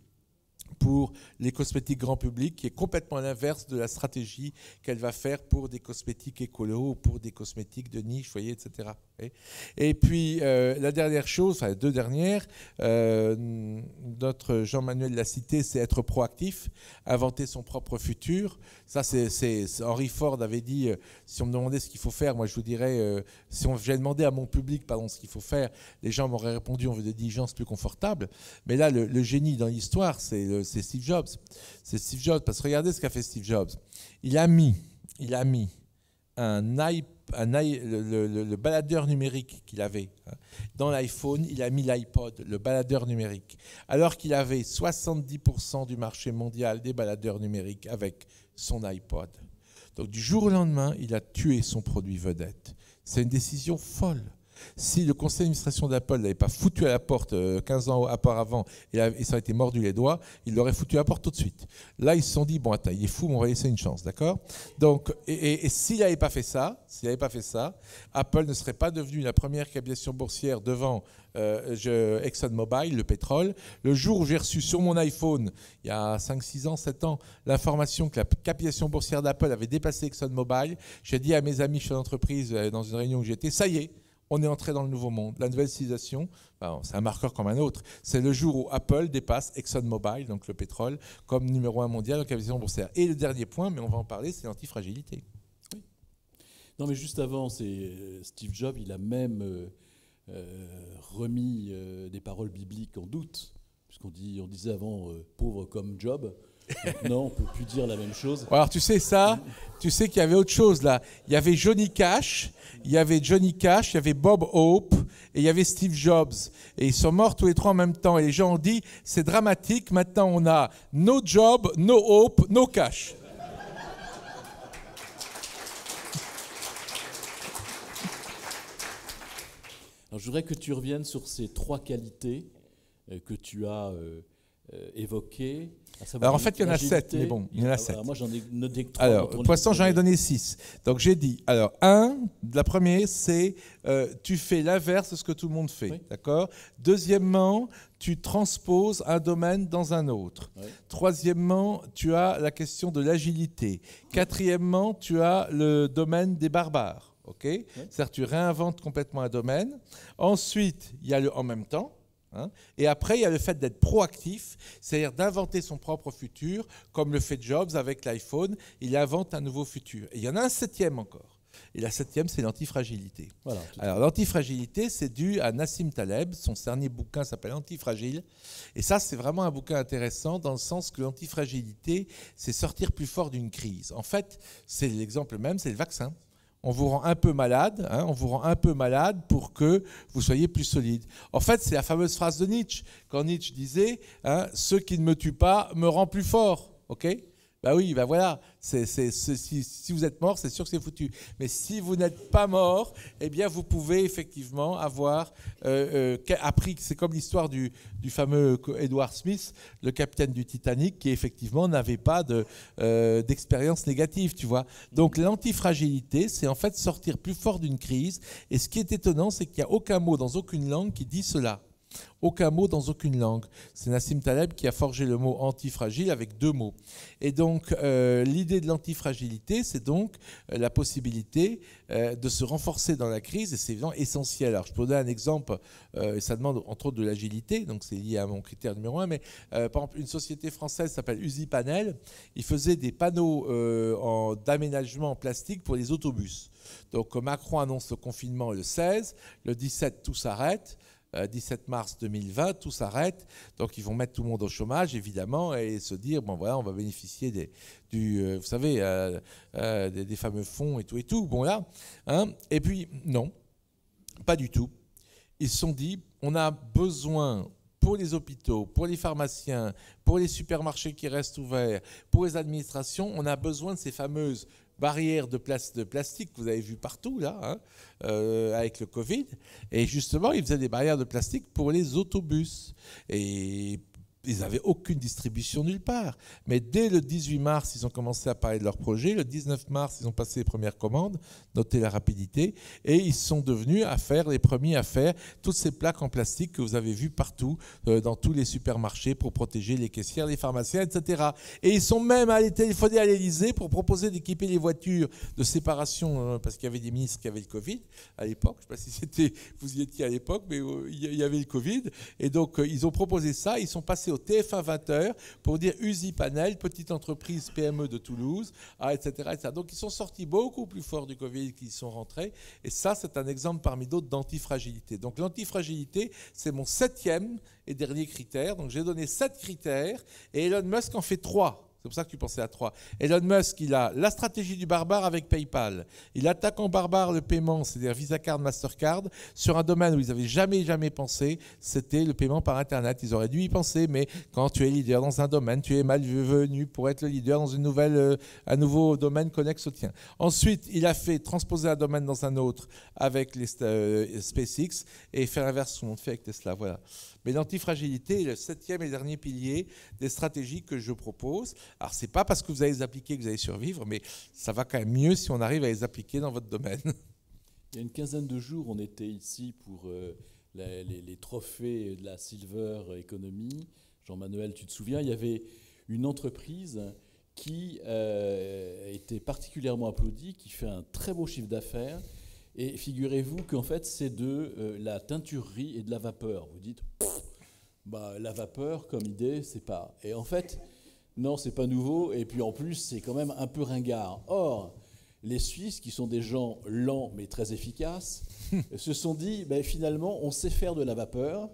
pour les cosmétiques grand public, qui est complètement l'inverse de la stratégie qu'elle va faire pour des cosmétiques écolos ou pour des cosmétiques de niche, voyez, etc. Et puis, la dernière chose, enfin, les deux dernières, notre Jean-Manuel l'a cité, c'est être proactif, inventer son propre futur. Ça, c'est Henry Ford avait dit, si on me demandait ce qu'il faut faire, moi je vous dirais, si j'avais demandé à mon public, pardon, ce qu'il faut faire, les gens m'auraient répondu, on veut des diligences plus confortables. Mais là, le génie dans l'histoire, c'est Steve Jobs. C'est Steve Jobs, parce que regardez ce qu'a fait Steve Jobs. Il a mis le baladeur numérique qu'il avait dans l'iPhone, il a mis l'iPod, le baladeur numérique, alors qu'il avait 70% du marché mondial des baladeurs numériques avec son iPod. Donc du jour au lendemain, il a tué son produit vedette. C'est une décision folle. Si le conseil d'administration d'Apple n'avait pas foutu à la porte 15 ans auparavant et ça a été mordu les doigts, il l'aurait foutu à la porte tout de suite. Là, ils se sont dit, bon, attends, il est fou, mais on va laisser une chance, d'accord? Donc, et s'il n'avait pas fait ça, Apple ne serait pas devenu la première capitalisation boursière devant ExxonMobil, le pétrole. Le jour où j'ai reçu sur mon iPhone, il y a 5, 6 ans, 7 ans, l'information que la capitalisation boursière d'Apple avait dépassé ExxonMobil, j'ai dit à mes amis chefs d'entreprise dans une réunion où j'étais, ça y est, on est entré dans le nouveau monde. La nouvelle civilisation, c'est un marqueur comme un autre. C'est le jour où Apple dépasse ExxonMobil, donc le pétrole, comme numéro 1 mondial en capitalisation boursière. Et le dernier point, mais on va en parler, c'est l'antifragilité. Oui. Non, mais juste avant, c'est Steve Jobs, il a même remis des paroles bibliques en doute, puisqu'on disait avant pauvre comme Job. Maintenant, on ne peut plus dire la même chose. Alors tu sais qu'il y avait autre chose là. Il y avait Johnny Cash, il y avait Bob Hope et il y avait Steve Jobs. Et ils sont morts tous les trois en même temps. Et les gens ont dit, c'est dramatique, maintenant on a no job, no hope, no cash. Alors, je voudrais que tu reviennes sur ces 3 qualités que tu as évoquées. Alors en fait, il y en a 7, mais bon, il y en a 7. Alors, moi, j'en ai noté que 3. Alors, pour l'instant, j'en ai donné 6. Donc j'ai dit, alors, la première, c'est tu fais l'inverse de ce que tout le monde fait, oui. D'accord ? Deuxièmement, tu transposes un domaine dans un autre. Oui. Troisièmement, tu as la question de l'agilité. Quatrièmement, tu as le domaine des barbares. Okay ? Oui. C'est-à-dire tu réinventes complètement un domaine. Ensuite, il y a le en même temps. Hein, et après, il y a le fait d'être proactif, c'est-à-dire d'inventer son propre futur, comme le fait Jobs avec l'iPhone. Il invente un nouveau futur. Et il y en a un 7e encore. Et la 7e, c'est l'antifragilité. Voilà, alors, l'antifragilité, c'est dû à Nassim Taleb. Son dernier bouquin s'appelle Antifragile. Et ça, c'est vraiment un bouquin intéressant dans le sens que l'antifragilité, c'est sortir plus fort d'une crise. En fait, c'est l'exemple même, c'est le vaccin. On vous rend un peu malade, pour que vous soyez plus solide. En fait, c'est la fameuse phrase de Nietzsche, quand Nietzsche disait « Ce qui ne me tue pas me rend plus fort ». Okay ? Ben oui, ben voilà, si vous êtes mort, c'est sûr que c'est foutu. Mais si vous n'êtes pas mort, eh bien vous pouvez effectivement avoir appris, c'est comme l'histoire du fameux Edward Smith, le capitaine du Titanic, qui effectivement n'avait pas d'expérience négative, tu vois. Donc l'antifragilité, c'est en fait sortir plus fort d'une crise. Et ce qui est étonnant, c'est qu'il n'y a aucun mot dans aucune langue qui dit cela. Aucun mot dans aucune langue. C'est Nassim Taleb qui a forgé le mot antifragile avec 2 mots. Et donc, l'idée de l'antifragilité, c'est donc la possibilité de se renforcer dans la crise, et c'est vraiment essentiel. Alors, je peux donner un exemple, et ça demande entre autres de l'agilité, donc c'est lié à mon critère numéro 1, mais par exemple, une société française s'appelle Uzi Panel, il faisait des panneaux d'aménagement en plastique pour les autobus. Donc, Macron annonce le confinement le 16, le 17, tout s'arrête. 17 mars 2020, tout s'arrête, donc ils vont mettre tout le monde au chômage, évidemment, et se dire, bon voilà, on va bénéficier vous savez, des fameux fonds et tout, bon là. Hein, et puis, non, pas du tout. Ils se sont dit, on a besoin, pour les hôpitaux, pour les pharmaciens, pour les supermarchés qui restent ouverts, pour les administrations, on a besoin de ces fameuses barrières de plastique que vous avez vues partout, là, avec le Covid. Et justement, ils faisaient des barrières de plastique pour les autobus. Et ils n'avaient aucune distribution nulle part. Mais dès le 18 mars, ils ont commencé à parler de leur projet. Le 19 mars, ils ont passé les premières commandes. Notez la rapidité. Et ils sont devenus les premiers à faire toutes ces plaques en plastique que vous avez vues partout, dans tous les supermarchés, pour protéger les caissières, les pharmaciens, etc. Et ils sont même allés téléphoner à l'Élysée pour proposer d'équiper les voitures de séparation, parce qu'il y avait des ministres qui avaient le Covid à l'époque. Je ne sais pas si vous y étiez à l'époque, mais il y avait le Covid. Et donc, ils ont proposé ça. Ils sont passés au TF1 20h pour dire Uzi Panel, petite entreprise PME de Toulouse, etc., etc. Donc ils sont sortis beaucoup plus forts du Covid qu'ils sont rentrés. Et ça, c'est un exemple parmi d'autres d'antifragilité. Donc l'antifragilité, c'est mon 7e et dernier critère. Donc j'ai donné 7 critères et Elon Musk en fait 3. C'est pour ça que tu pensais à 3. Elon Musk, il a la stratégie du barbare avec PayPal. Il attaque en barbare le paiement, c'est-à-dire Visa Card, Mastercard, sur un domaine où ils n'avaient jamais pensé, c'était le paiement par Internet. Ils auraient dû y penser, mais quand tu es leader dans un domaine, tu es malvenu pour être le leader dans un nouveau domaine connexe au tien. Ensuite, il a fait transposer un domaine dans un autre avec les SpaceX et faire l'inverse ce qu'on fait avec Tesla. Voilà. Mais l'antifragilité est le 7e et dernier pilier des stratégies que je propose. Alors, ce n'est pas parce que vous allez les appliquer que vous allez survivre, mais ça va quand même mieux si on arrive à les appliquer dans votre domaine. Il y a une quinzaine de jours, on était ici pour les trophées de la Silver Economy. Jean-Manuel, tu te souviens, il y avait une entreprise qui était particulièrement applaudie, qui fait un très beau chiffre d'affaires Et figurez-vous qu'en fait, c'est de la teinturerie et de la vapeur. Vous dites, bah, la vapeur, comme idée, c'est pas... Et en fait, non, c'est pas nouveau. Et puis en plus, c'est quand même un peu ringard. Or, les Suisses, qui sont des gens lents mais très efficaces, se sont dit, ben, finalement, on sait faire de la vapeur.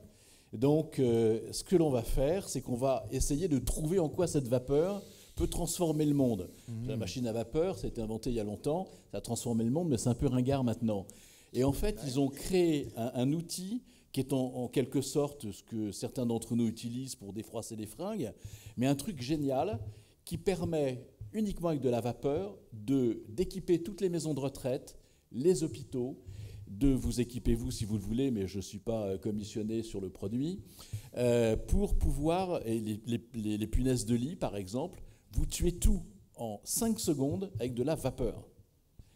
Donc, ce que l'on va faire, c'est qu'on va essayer de trouver en quoi cette vapeur peut transformer le monde. La machine à vapeur, ça a été inventé il y a longtemps, ça a transformé le monde, mais c'est un peu ringard maintenant. Et en fait, ils ont créé un outil qui est en quelque sorte ce que certains d'entre nous utilisent pour défroisser les fringues, mais un truc génial qui permet, uniquement avec de la vapeur, d'équiper toutes les maisons de retraite, les hôpitaux, de vous équiper vous si vous le voulez, mais je ne suis pas commissionné sur le produit, pour pouvoir, et les punaises de lit par exemple, vous tuez tout en 5 secondes avec de la vapeur.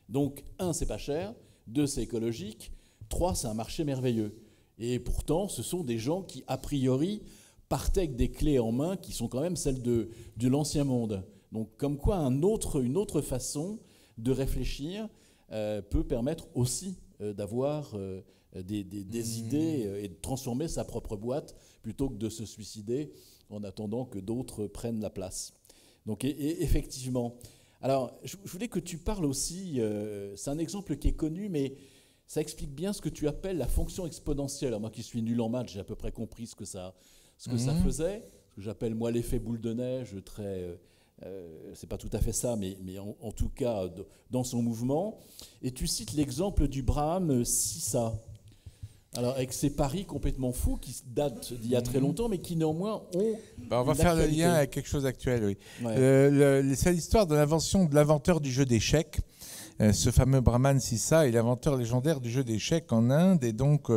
Donc 1, c'est pas cher, 2, c'est écologique, 3, c'est un marché merveilleux. Et pourtant, ce sont des gens qui, a priori, partaient avec des clés en main qui sont quand même celles de l'ancien monde. Donc comme quoi une autre façon de réfléchir peut permettre aussi d'avoir des idées et de transformer sa propre boîte plutôt que de se suicider en attendant que d'autres prennent la place. Donc et effectivement. Alors je voulais que tu parles aussi, c'est un exemple qui est connu, mais ça explique bien ce que tu appelles la fonction exponentielle. Alors moi qui suis nul en maths, j'ai à peu près compris ce que ça faisait, ce que j'appelle moi l'effet boule de neige, c'est pas tout à fait ça, mais en tout cas dans son mouvement. Et tu cites l'exemple du Braham Sissa. Alors avec ces paris complètement fous qui datent d'il y a très longtemps, mais qui néanmoins ont... on va faire le lien avec quelque chose d'actuel, oui. Ouais. C'est l'histoire de l'invention de l'inventeur du jeu d'échecs. Ce fameux Brahman Sissa est l'inventeur légendaire du jeu d'échecs en Inde, et donc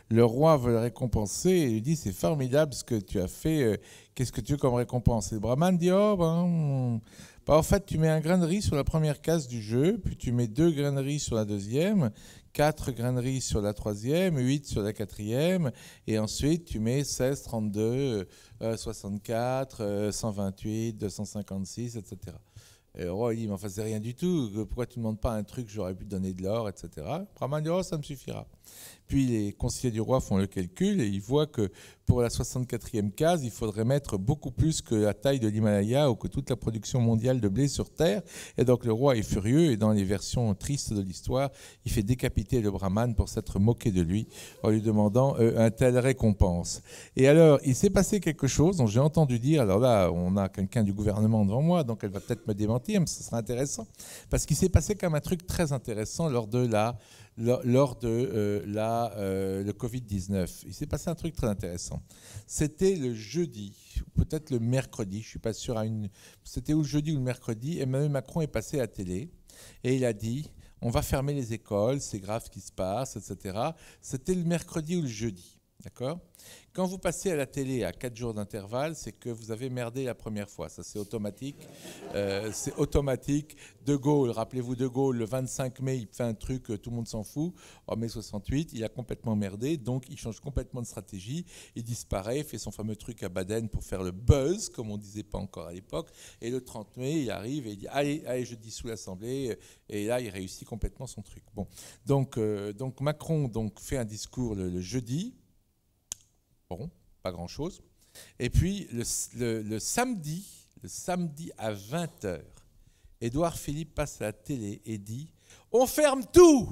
le roi veut le récompenser et lui dit: c'est formidable ce que tu as fait, qu'est-ce que tu veux comme récompense? Et le Brahman dit: en fait tu mets un grain de riz sur la première case du jeu, puis tu mets 2 grains de riz sur la deuxième, 4 grains de riz sur la troisième, 8 sur la quatrième, et ensuite tu mets 16, 32, 64, 128, 256, etc. Et le roi il dit: mais enfin c'est rien du tout, pourquoi tu ne demandes pas un truc, j'aurais pu te donner de l'or, etc. Brahman dit: ça me suffira. Puis les conseillers du roi font le calcul et ils voient que pour la 64e case, il faudrait mettre beaucoup plus que la taille de l'Himalaya ou que toute la production mondiale de blé sur Terre. Et donc le roi est furieux, et dans les versions tristes de l'histoire, il fait décapiter le Brahman pour s'être moqué de lui en lui demandant un tel récompense. Et alors, il s'est passé quelque chose dont j'ai entendu dire, alors là, on a quelqu'un du gouvernement devant moi, donc elle va peut-être me démentir, mais ce sera intéressant, parce qu'il s'est passé quand même un truc très intéressant lors de le Covid-19. Il s'est passé un truc très intéressant. C'était le jeudi, peut-être le mercredi, je ne suis pas sûr, c'était ou le jeudi ou le mercredi, Emmanuel Macron est passé à la télé et il a dit: on va fermer les écoles, c'est grave ce qui se passe, etc. C'était le mercredi ou le jeudi, d'accord ? Quand vous passez à la télé à 4 jours d'intervalle, c'est que vous avez merdé la première fois. Ça, c'est automatique. C'est automatique. De Gaulle, rappelez-vous De Gaulle, le 25 mai, il fait un truc, tout le monde s'en fout. En mai 68, il a complètement merdé, donc il change complètement de stratégie. Il disparaît, fait son fameux truc à Baden pour faire le buzz, comme on ne disait pas encore à l'époque. Et le 30 mai, il arrive et il dit: allez, je dissout l'Assemblée. Et là, il réussit complètement son truc. Bon. Donc Macron fait un discours le jeudi. Bon, pas grand-chose. Et puis, le samedi à 20h, Édouard Philippe passe à la télé et dit: on ferme tout!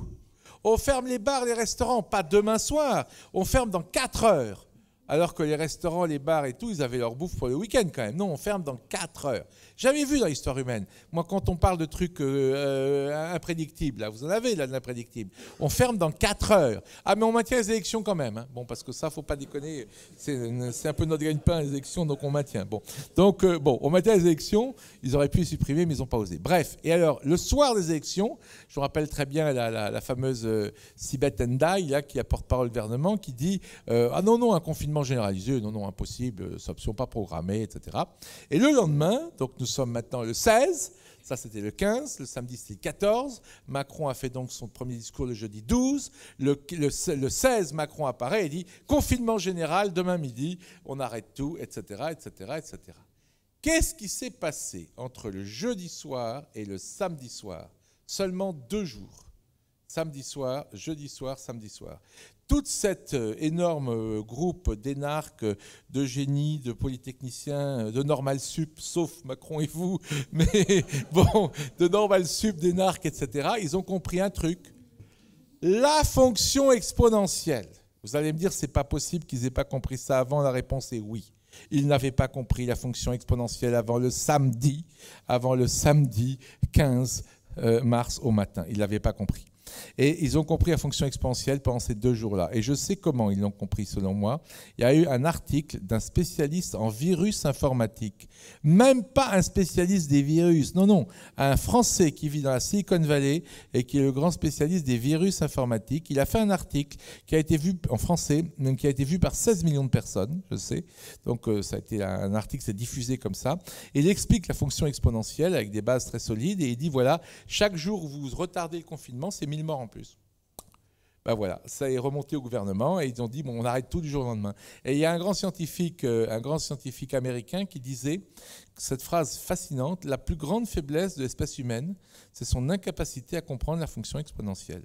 On ferme les bars, les restaurants, pas demain soir, on ferme dans 4 heures. Alors que les restaurants, les bars et tout, ils avaient leur bouffe pour le week-end quand même. Non, on ferme dans 4 heures. Jamais vu dans l'histoire humaine. Moi, quand on parle de trucs imprédictibles, là, vous en avez là de l'imprédictible. On ferme dans 4 heures. Ah, mais on maintient les élections quand même. Hein. Bon, parce que ça, faut pas déconner. C'est un peu notre gagne-pain, les élections, donc on maintient. Bon, donc on maintient les élections. Ils auraient pu les supprimer, mais ils n'ont pas osé. Bref. Et alors, le soir des élections, je me rappelle très bien la fameuse Sibeth Ndiaye, là, qui a porte-parole du gouvernement, qui dit ah non, un confinement généralisé, non, impossible, c'est absolument pas programmé, etc. Et le lendemain, donc nous sommes maintenant le 16, ça c'était le 15, le samedi c'était le 14, Macron a fait donc son premier discours le jeudi 12, le 16 Macron apparaît et dit confinement général, demain midi, on arrête tout, etc., etc., etc. Qu'est-ce qui s'est passé entre le jeudi soir et le samedi soir? Seulement 2 jours. samedi soir, jeudi soir, samedi soir. Toute cette énorme groupe d'énarques, de génies, de polytechniciens, de normal sup, sauf Macron et vous, mais bon, de normal sup, d'énarques, etc., ils ont compris un truc. La fonction exponentielle. Vous allez me dire, c'est pas possible qu'ils aient pas compris ça avant. La réponse est oui. Ils n'avaient pas compris la fonction exponentielle avant le samedi 15 mars au matin. Ils l'avaient pas compris. Et ils ont compris la fonction exponentielle pendant ces 2 jours-là. Et je sais comment ils l'ont compris, selon moi. Il y a eu un article d'un spécialiste en virus informatique. Même pas un spécialiste des virus. Non, non. Un Français qui vit dans la Silicon Valley et qui est le grand spécialiste des virus informatiques. Il a fait un article qui a été vu en français, même qui a été vu par 16 millions de personnes, je sais. Donc ça a été un article qui s'est diffusé comme ça. Et il explique la fonction exponentielle avec des bases très solides. Et il dit, voilà, chaque jour où vous retardez le confinement, c'est 1000 morts en plus. Ben voilà, ça est remonté au gouvernement et ils ont dit bon, on arrête tout du jour au lendemain. Et il y a un grand scientifique américain qui disait cette phrase fascinante: la plus grande faiblesse de l'espèce humaine, c'est son incapacité à comprendre la fonction exponentielle.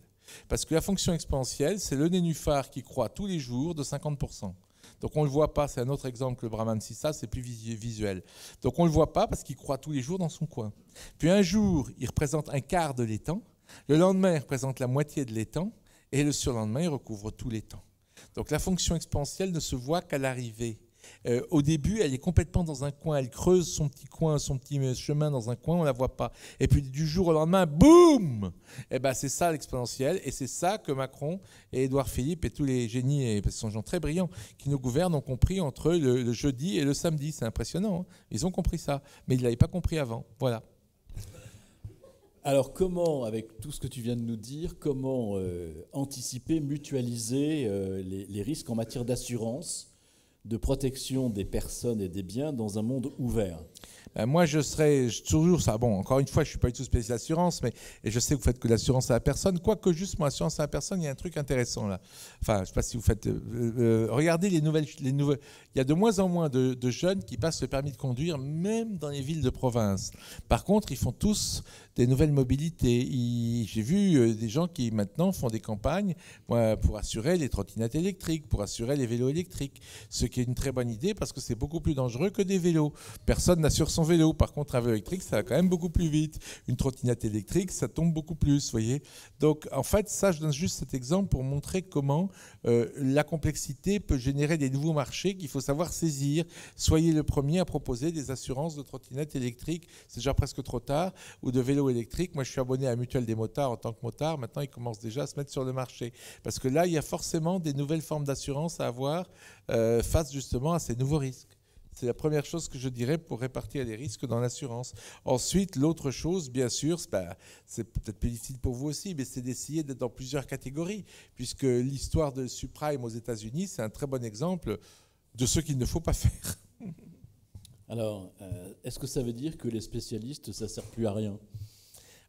Parce que la fonction exponentielle, c'est le nénuphar qui croît tous les jours de 50%. Donc on ne le voit pas, c'est un autre exemple que le Brahman Sissa, c'est plus visuel. Donc on ne le voit pas parce qu'il croît tous les jours dans son coin. Puis un jour, il représente un quart de l'étang. Le lendemain, il représente la moitié de l'étang, et le surlendemain, il recouvre tout l'étang. Donc la fonction exponentielle ne se voit qu'à l'arrivée. Au début, elle est complètement dans un coin, elle creuse son petit coin, son petit chemin dans un coin, on ne la voit pas. Et puis du jour au lendemain, boum! Et ben, c'est ça l'exponentielle, et c'est ça que Macron et Édouard Philippe et tous les génies, et ce sont des gens très brillants, qui nous gouvernent, ont compris entre le jeudi et le samedi. C'est impressionnant, hein. Ils ont compris ça, mais ils ne l'avaient pas compris avant. Voilà. Alors comment, avec tout ce que tu viens de nous dire, comment anticiper, mutualiser les risques en matière d'assurance, de protection des personnes et des biens dans un monde ouvert? Moi, je serais toujours ça. Bon, encore une fois, je ne suis pas du tout spécialiste d'assurance, mais et je sais que vous faites que l'assurance à la personne. Quoique, juste moi, l'assurance à la personne, il y a un truc intéressant là. Enfin, je ne sais pas si vous faites. Regardez les nouvelles. Il y a de moins en moins de jeunes qui passent le permis de conduire, même dans les villes de province. Par contre, ils font tous des nouvelles mobilités. J'ai vu des gens qui maintenant font des campagnes pour assurer les trottinettes électriques, pour assurer les vélos électriques. Ce qui est une très bonne idée parce que c'est beaucoup plus dangereux que des vélos. Personne n'assure son vélo. Par contre, un vélo électrique, ça va quand même beaucoup plus vite. Une trottinette électrique, ça tombe beaucoup plus, vous voyez. Donc, en fait, ça, je donne juste cet exemple pour montrer comment la complexité peut générer des nouveaux marchés qu'il faut savoir saisir. Soyez le premier à proposer des assurances de trottinettes électriques. C'est déjà presque trop tard. Ou de vélos électriques. Moi, je suis abonné à la Mutuelle des motards en tant que motard. Maintenant, ils commencent déjà à se mettre sur le marché. Parce que là, il y a forcément des nouvelles formes d'assurance à avoir face justement à ces nouveaux risques. C'est la première chose que je dirais pour répartir les risques dans l'assurance. Ensuite, l'autre chose, bien sûr, c'est peut-être plus difficile pour vous aussi, mais c'est d'essayer d'être dans plusieurs catégories, puisque l'histoire de subprime aux États-Unis, c'est un très bon exemple de ce qu'il ne faut pas faire. Alors, est-ce que ça veut dire que les spécialistes, ça ne sert plus à rien ?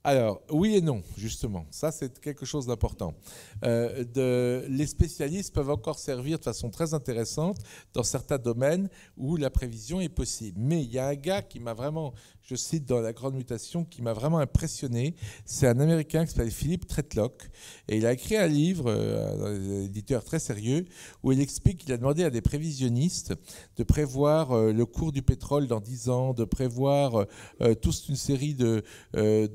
Alors, oui et non, justement. Ça, c'est quelque chose d'important. Les spécialistes peuvent encore servir de façon très intéressante dans certains domaines où la prévision est possible. Mais il y a un gars qui m'a vraiment, je cite dans La Grande Mutation, qui m'a vraiment impressionné. C'est un Américain qui s'appelle Philip Tretlock. Et il a écrit un livre, un éditeur très sérieux, où il explique qu'il a demandé à des prévisionnistes de prévoir le cours du pétrole dans 10 ans, de prévoir toute une série de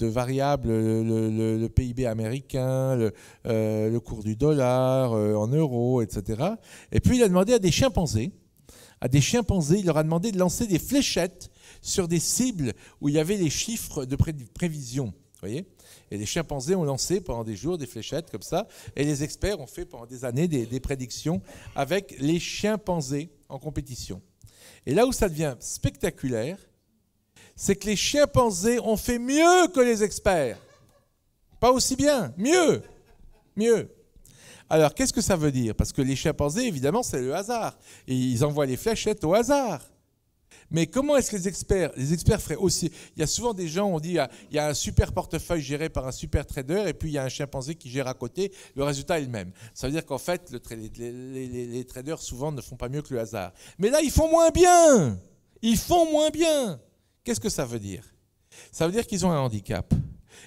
variables, le PIB américain, le cours du dollar en euros, etc. Et puis il a demandé à des chimpanzés, il leur a demandé de lancer des fléchettes sur des cibles où il y avait les chiffres de prévision. Vous voyez ? Et les chimpanzés ont lancé pendant des jours des fléchettes comme ça, et les experts ont fait pendant des années des prédictions avec les chimpanzés en compétition. Et là où ça devient spectaculaire, c'est que les chimpanzés ont fait mieux que les experts. Pas aussi bien, mieux. Alors, qu'est-ce que ça veut dire? Parce que les chimpanzés, évidemment, c'est le hasard. Et ils envoient les fléchettes au hasard. Mais comment est-ce que les experts feraient aussi? Il y a souvent des gens, on dit, il y a un super portefeuille géré par un super trader, et puis il y a un chimpanzé qui gère à côté, le résultat est le même. Ça veut dire qu'en fait, les traders, souvent, ne font pas mieux que le hasard. Mais là, ils font moins bien. Qu'est-ce que ça veut dire? Ça veut dire qu'ils ont un handicap.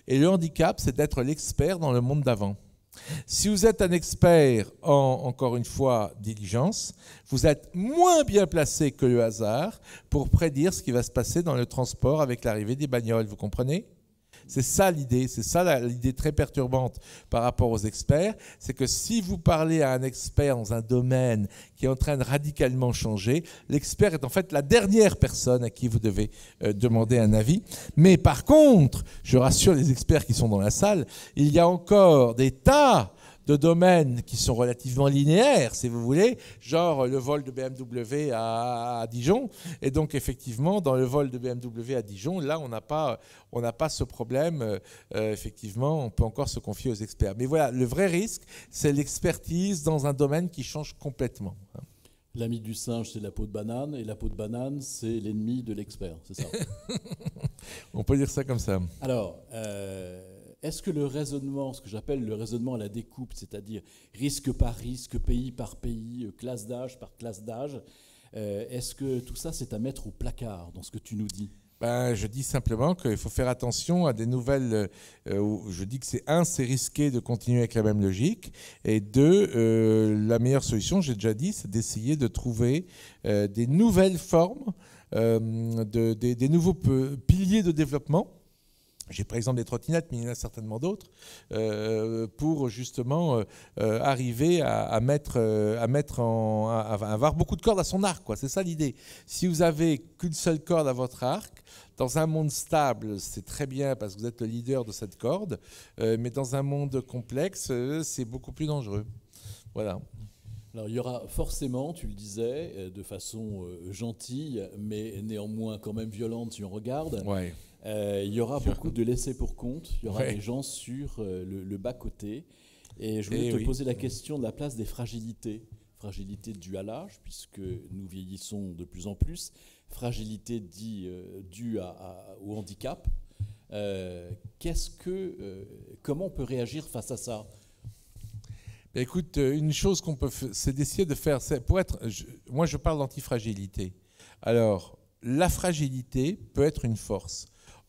Et le handicap, c'est d'être l'expert dans le monde d'avant. Si vous êtes un expert en, encore une fois, diligence, vous êtes moins bien placé que le hasard pour prédire ce qui va se passer dans le transport avec l'arrivée des bagnoles, vous comprenez ? C'est ça l'idée, c'est ça l'idée très perturbante par rapport aux experts, c'est que si vous parlez à un expert dans un domaine qui est en train de radicalement changer, l'expert est en fait la dernière personne à qui vous devez demander un avis. Mais par contre, je rassure les experts qui sont dans la salle, il y a encore des tas de domaines qui sont relativement linéaires, si vous voulez, genre le vol de BMW à Dijon. Et donc, effectivement, dans le vol de BMW à Dijon, là, on n'a pas ce problème. Effectivement, on peut encore se confier aux experts. Mais voilà, le vrai risque, c'est l'expertise dans un domaine qui change complètement. L'ami du singe, c'est la peau de banane, et la peau de banane, c'est l'ennemi de l'expert, c'est ça? On peut dire ça comme ça. Alors, est-ce que le raisonnement, ce que j'appelle le raisonnement à la découpe, c'est-à-dire risque par risque, pays par pays, classe d'âge par classe d'âge, est-ce que tout ça, c'est à mettre au placard dans ce que tu nous dis? Je dis simplement qu'il faut faire attention à des nouvelles. Je dis que c'est risqué de continuer avec la même logique. Et deux, la meilleure solution, j'ai déjà dit, c'est d'essayer de trouver des nouvelles formes, des nouveaux piliers de développement. J'ai par exemple des trottinettes, mais il y en a certainement d'autres, pour justement arriver à avoir beaucoup de cordes à son arc, quoi. C'est ça l'idée. Si vous avez qu'une seule corde à votre arc, dans un monde stable, c'est très bien parce que vous êtes le leader de cette corde, mais dans un monde complexe, c'est beaucoup plus dangereux. Voilà. Alors, il y aura forcément, tu le disais, de façon gentille, mais néanmoins quand même violente si on regarde. Ouais. Il y aura beaucoup de laissés pour compte, il y aura des gens sur le bas-côté. Et je voulais te poser la question de la place des fragilités. Fragilité due à l'âge, puisque nous vieillissons de plus en plus. Fragilité due au handicap. Comment on peut réagir face à ça ? Écoute, une chose qu'on peut faire, c'est d'essayer de faire... moi, je parle d'antifragilité. Alors, la fragilité peut être une force.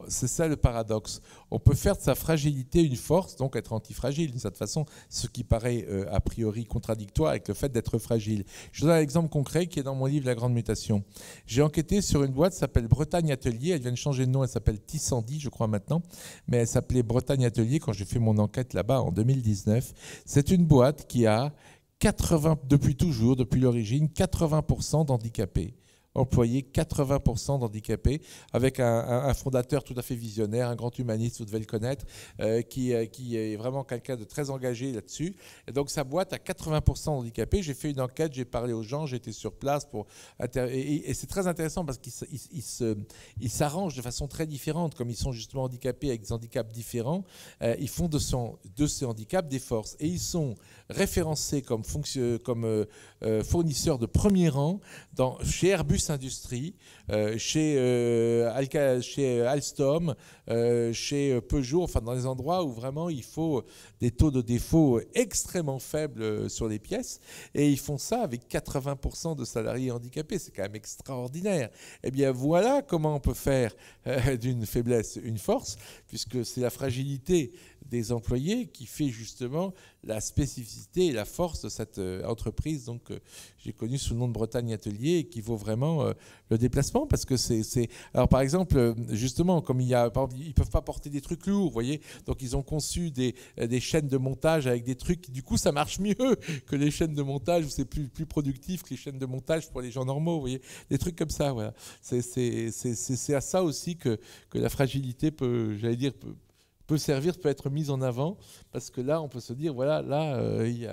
C'est ça le paradoxe. On peut faire de sa fragilité une force, donc être antifragile d'une certaine façon, ce qui paraît a priori contradictoire avec le fait d'être fragile. Je vous donne un exemple concret qui est dans mon livre La Grande Mutation. J'ai enquêté sur une boîte qui s'appelle Bretagne Atelier. Elle vient de changer de nom, elle s'appelle Tissandi, je crois maintenant, mais elle s'appelait Bretagne Atelier quand j'ai fait mon enquête là-bas en 2019. C'est une boîte qui a depuis l'origine, 80% d'handicapés. Employé 80% d'handicapés, avec un fondateur tout à fait visionnaire, un grand humaniste, vous devez le connaître, qui est vraiment quelqu'un de très engagé là-dessus. Et donc sa boîte a 80% d'handicapés. J'ai fait une enquête, j'ai parlé aux gens, j'étais sur place et c'est très intéressant parce qu'ils s'arrangent de façon très différente, comme ils sont justement handicapés avec des handicaps différents. Ils font de ces handicaps des forces et ils sont référencés comme fournisseurs de premier rang chez Airbus Industrie, chez Alstom, chez Peugeot, enfin dans les endroits où vraiment il faut des taux de défaut extrêmement faibles sur les pièces, et ils font ça avec 80% de salariés handicapés. C'est quand même extraordinaire. Eh bien voilà comment on peut faire d'une faiblesse une force, puisque c'est la fragilité des employés qui fait justement la spécificité et la force de cette entreprise, donc j'ai connu sous le nom de Bretagne Atelier, et qui vaut vraiment le déplacement, parce que c'est... Alors par exemple, justement, comme ils ne peuvent pas porter des trucs lourds, vous voyez, donc ils ont conçu des chaînes de montage avec des trucs, du coup ça marche mieux que les chaînes de montage, c'est plus productif que les chaînes de montage pour les gens normaux, vous voyez, des trucs comme ça, voilà. C'est à ça aussi que la fragilité peut servir, peut être mise en avant, parce que là, on peut se dire, voilà, là, il y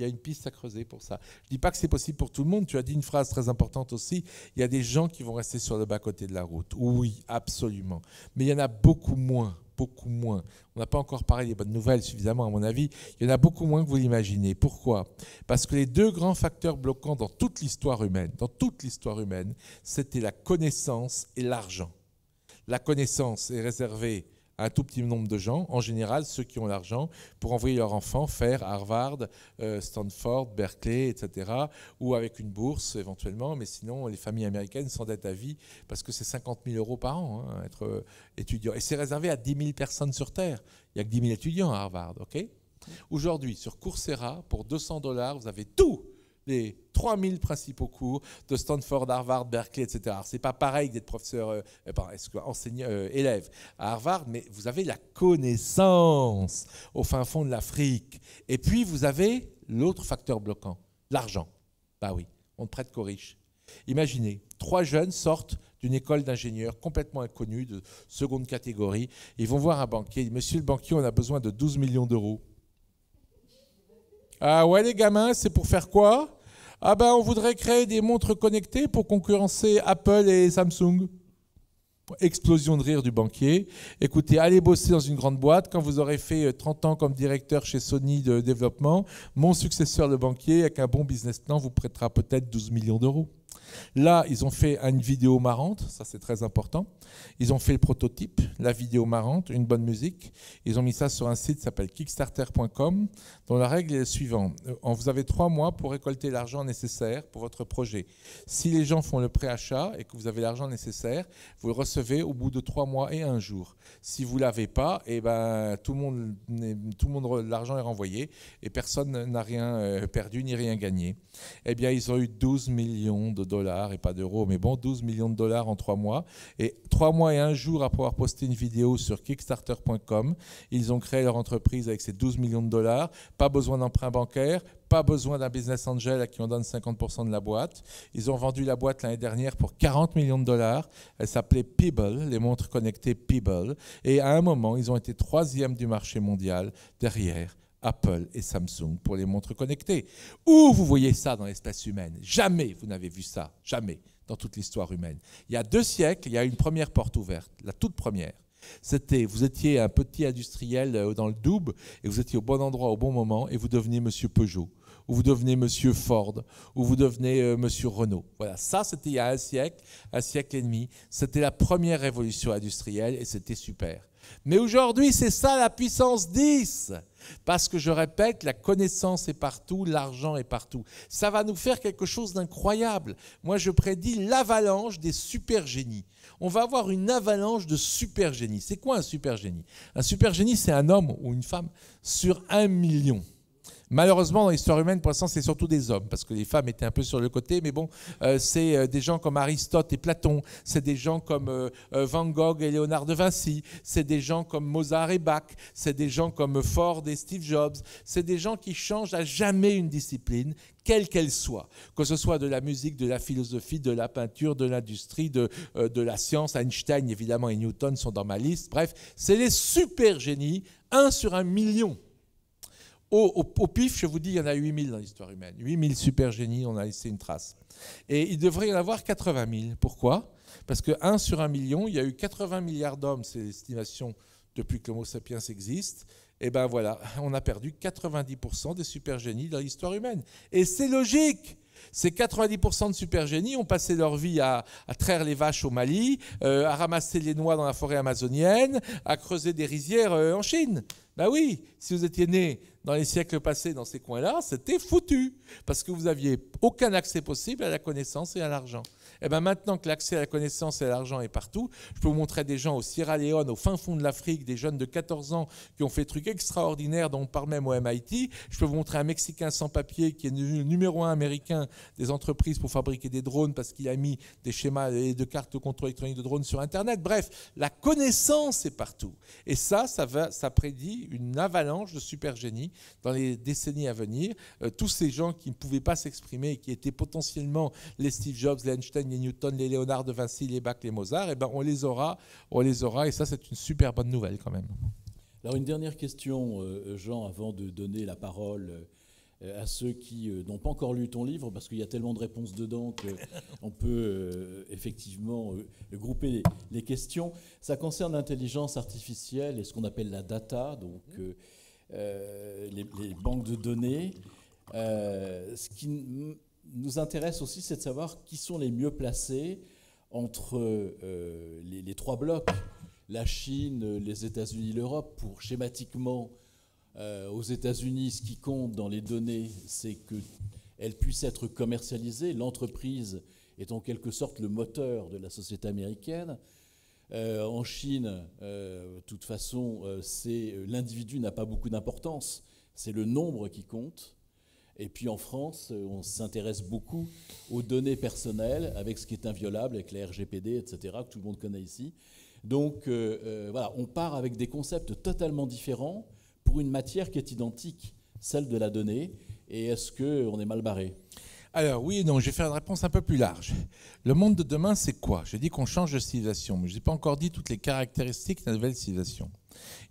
a une piste à creuser pour ça. Je ne dis pas que c'est possible pour tout le monde. Tu as dit une phrase très importante aussi, il y a des gens qui vont rester sur le bas-côté de la route. Oui, absolument. Mais il y en a beaucoup moins. Beaucoup moins. On n'a pas encore parlé des bonnes nouvelles suffisamment, à mon avis. Il y en a beaucoup moins que vous l'imaginez. Pourquoi ? Parce que les deux grands facteurs bloquants dans toute l'histoire humaine, c'était la connaissance et l'argent. La connaissance est réservée à un tout petit nombre de gens, en général ceux qui ont l'argent, pour envoyer leur enfant faire Harvard, Stanford, Berkeley, etc., ou avec une bourse éventuellement, mais sinon les familles américaines s'endettent à vie parce que c'est 50 000 € par an, hein, être étudiant. Et c'est réservé à 10 000 personnes sur Terre. Il n'y a que 10 000 étudiants à Harvard, ok ? Aujourd'hui, sur Coursera, pour 200 $, vous avez tous les 3000 principaux cours de Stanford, Harvard, Berkeley, etc. Alors, c'est pas pareil d'être professeur, enseignant, élève à Harvard, mais vous avez la connaissance au fin fond de l'Afrique. Et puis, vous avez l'autre facteur bloquant, l'argent. Bah oui, on ne prête qu'aux riches. Imaginez, 3 jeunes sortent d'une école d'ingénieurs complètement inconnue, de seconde catégorie. Ils vont voir un banquier. Ils disent, monsieur le banquier, on a besoin de 12 millions €. Ah ouais, les gamins, c'est pour faire quoi? Ah ben, on voudrait créer des montres connectées pour concurrencer Apple et Samsung. Explosion de rire du banquier. Écoutez, allez bosser dans une grande boîte. Quand vous aurez fait 30 ans comme directeur chez Sony de développement, mon successeur, le banquier, avec un bon business plan, vous prêtera peut-être 12 millions €. Là, ils ont fait une vidéo marrante, ça c'est très important. Ils ont fait le prototype, la vidéo marrante, une bonne musique. Ils ont mis ça sur un site qui s'appelle kickstarter.com, dont la règle est la suivante. Vous avez 3 mois pour récolter l'argent nécessaire pour votre projet. Si les gens font le préachat et que vous avez l'argent nécessaire, vous le recevez au bout de 3 mois et 1 jour. Si vous ne l'avez pas, eh ben, tout le monde, l'argent est renvoyé et personne n'a rien perdu ni rien gagné. Eh bien, ils ont eu 12 millions de dollars et pas d'euros, mais bon, 12 millions de dollars en 3 mois. Et 3 mois et 1 jour après avoir posté une vidéo sur kickstarter.com, ils ont créé leur entreprise avec ces 12 millions de dollars. Pas besoin d'emprunt bancaire, pas besoin d'un business angel à qui on donne 50% de la boîte. Ils ont vendu la boîte l'année dernière pour 40 millions de dollars. Elle s'appelait Pebble, les montres connectées Pebble. Et à un moment, ils ont été 3e du marché mondial derrière Apple et Samsung pour les montres connectées. Où vous voyez ça dans l'espèce humaine? Jamais vous n'avez vu ça, jamais, dans toute l'histoire humaine. Il y a 2 siècles, il y a une première porte ouverte, la toute première. C'était, vous étiez un petit industriel dans le Doubs et vous étiez au bon endroit au bon moment et vous deveniez Monsieur Peugeot, ou vous devenez Monsieur Ford, ou vous devenez Monsieur Renault. Voilà, ça c'était il y a un siècle et demi. C'était la première révolution industrielle et c'était super. Mais aujourd'hui, c'est ça la puissance 10. Parce que je répète, la connaissance est partout, l'argent est partout. Ça va nous faire quelque chose d'incroyable. Moi, je prédis l'avalanche des super génies. On va avoir une avalanche de super génies. C'est quoi un super génie? Un super génie, c'est un homme ou une femme sur 1 million. Malheureusement, dans l'histoire humaine, pour l'instant, c'est surtout des hommes, parce que les femmes étaient un peu sur le côté, mais bon, c'est des gens comme Aristote et Platon, c'est des gens comme Van Gogh et Léonard de Vinci, c'est des gens comme Mozart et Bach, c'est des gens comme Ford et Steve Jobs, c'est des gens qui changent à jamais une discipline, quelle qu'elle soit, que ce soit de la musique, de la philosophie, de la peinture, de l'industrie, de la science. Einstein, évidemment, et Newton sont dans ma liste. Bref, c'est les super génies, 1 sur 1 million. Au pif, je vous dis, il y en a 8000 dans l'histoire humaine. 8000 super génies, on a laissé une trace. Et il devrait y en avoir 80 000. Pourquoi? Parce que 1 sur 1 million, il y a eu 80 milliards d'hommes, c'est l'estimation depuis que l'Homo sapiens existe. Et ben voilà, on a perdu 90% des super génies dans l'histoire humaine. Et c'est logique! Ces 90% de super génies ont passé leur vie à traire les vaches au Mali, à ramasser les noix dans la forêt amazonienne, à creuser des rizières en Chine. Ben oui, si vous étiez né dans les siècles passés dans ces coins-là, c'était foutu, parce que vous n'aviez aucun accès possible à la connaissance et à l'argent. Et bien maintenant que l'accès à la connaissance et à l'argent est partout, je peux vous montrer des gens au Sierra Leone, au fin fond de l'Afrique, des jeunes de 14 ans qui ont fait des trucs extraordinaires dont on parle même au MIT. Je peux vous montrer un Mexicain sans papier qui est le numéro 1 américain des entreprises pour fabriquer des drones parce qu'il a mis des schémas et de cartes de contrôle électronique de drones sur Internet. Bref, la connaissance est partout. Et ça prédit une avalanche de super génies dans les décennies à venir. Tous ces gens qui ne pouvaient pas s'exprimer et qui étaient potentiellement les Steve Jobs, les Einstein, les Newton, les Léonard de Vinci, les Bach, les Mozart, et ben on les aura, et ça c'est une super bonne nouvelle quand même. Alors une dernière question, Jean, avant de donner la parole à ceux qui n'ont pas encore lu ton livre, parce qu'il y a tellement de réponses dedans qu'on peut effectivement grouper les questions. Ça concerne l'intelligence artificielle et ce qu'on appelle la data, donc les banques de données. Ce qui nous intéresse aussi, c'est de savoir qui sont les mieux placés entre les 3 blocs la Chine, les États-Unis, l'Europe, pour schématiquement, aux États-Unis, ce qui compte dans les données, c'est qu'elles puissent être commercialisées. L'entreprise est en quelque sorte le moteur de la société américaine. En Chine, de toute façon, l'individu n'a pas beaucoup d'importance, c'est le nombre qui compte. Et puis en France, on s'intéresse beaucoup aux données personnelles, avec ce qui est inviolable, avec la RGPD, etc., que tout le monde connaît ici. Donc voilà, on part avec des concepts totalement différents pour une matière qui est identique, celle de la donnée. Et est-ce qu'on est mal barré ? Alors oui et non, je vais faire une réponse un peu plus large. Le monde de demain, c'est quoi? J'ai dit qu'on change de civilisation, mais je n'ai pas encore dit toutes les caractéristiques de la nouvelle civilisation.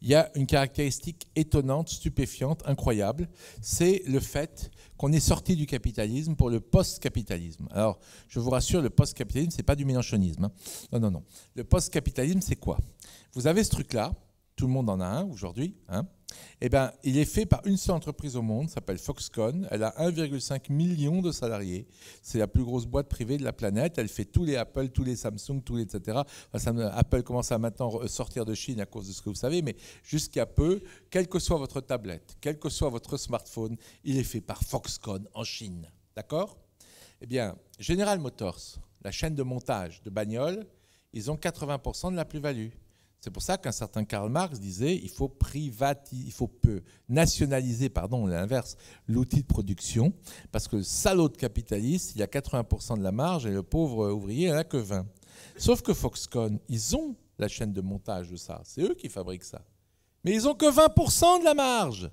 Il y a une caractéristique étonnante, stupéfiante, incroyable, c'est le fait qu'on est sorti du capitalisme pour le post-capitalisme. Alors, je vous rassure, le post-capitalisme, ce n'est pas du mélenchonisme. Non, non, non. Le post-capitalisme, c'est quoi? Vous avez ce truc-là, tout le monde en a un aujourd'hui, hein. Eh bien, il est fait par une seule entreprise au monde, s'appelle Foxconn. Elle a 1,5 million de salariés. C'est la plus grosse boîte privée de la planète. Elle fait tous les Apple, tous les Samsung, tous les etc. Enfin, Apple commence à maintenant sortir de Chine à cause de ce que vous savez, mais jusqu'à peu, quelle que soit votre tablette, quel que soit votre smartphone, il est fait par Foxconn en Chine. D'accord? Eh bien, General Motors, la chaîne de montage de bagnoles, ils ont 80% de la plus-value. C'est pour ça qu'un certain Karl Marx disait il faut nationaliser, l'inverse, l'outil de production, parce que le salaud de capitaliste, il a 80% de la marge et le pauvre ouvrier n'en a que 20%. Sauf que Foxconn, ils ont la chaîne de montage de ça, c'est eux qui fabriquent ça. Mais ils n'ont que 20% de la marge.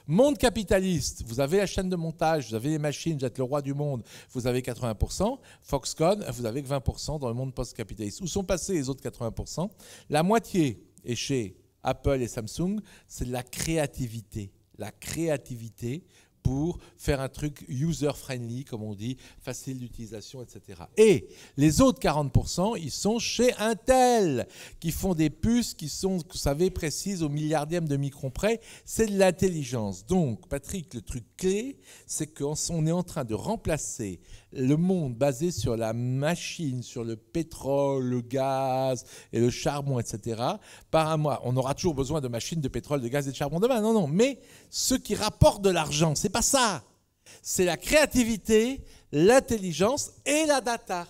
Monde capitaliste, vous avez la chaîne de montage, vous avez les machines, vous êtes le roi du monde, vous avez 80%. Foxconn, vous avez que 20% dans le monde post-capitaliste. Où sont passés les autres 80%? La moitié est chez Apple et Samsung, c'est de la créativité. La créativité pour faire un truc user-friendly, comme on dit, facile d'utilisation, etc. Et les autres 40%, ils sont chez Intel, qui font des puces qui sont, vous savez, précises au milliardième de micron près. C'est de l'intelligence. Donc, Patrick, le truc clé, c'est qu'on est en train de remplacer le monde basé sur la machine, sur le pétrole, le gaz et le charbon, etc. par un mois. On aura toujours besoin de machines, de pétrole, de gaz et de charbon demain. Non, non. Mais ce qui rapporte de l'argent, c'est pas ça. C'est la créativité, l'intelligence et la data.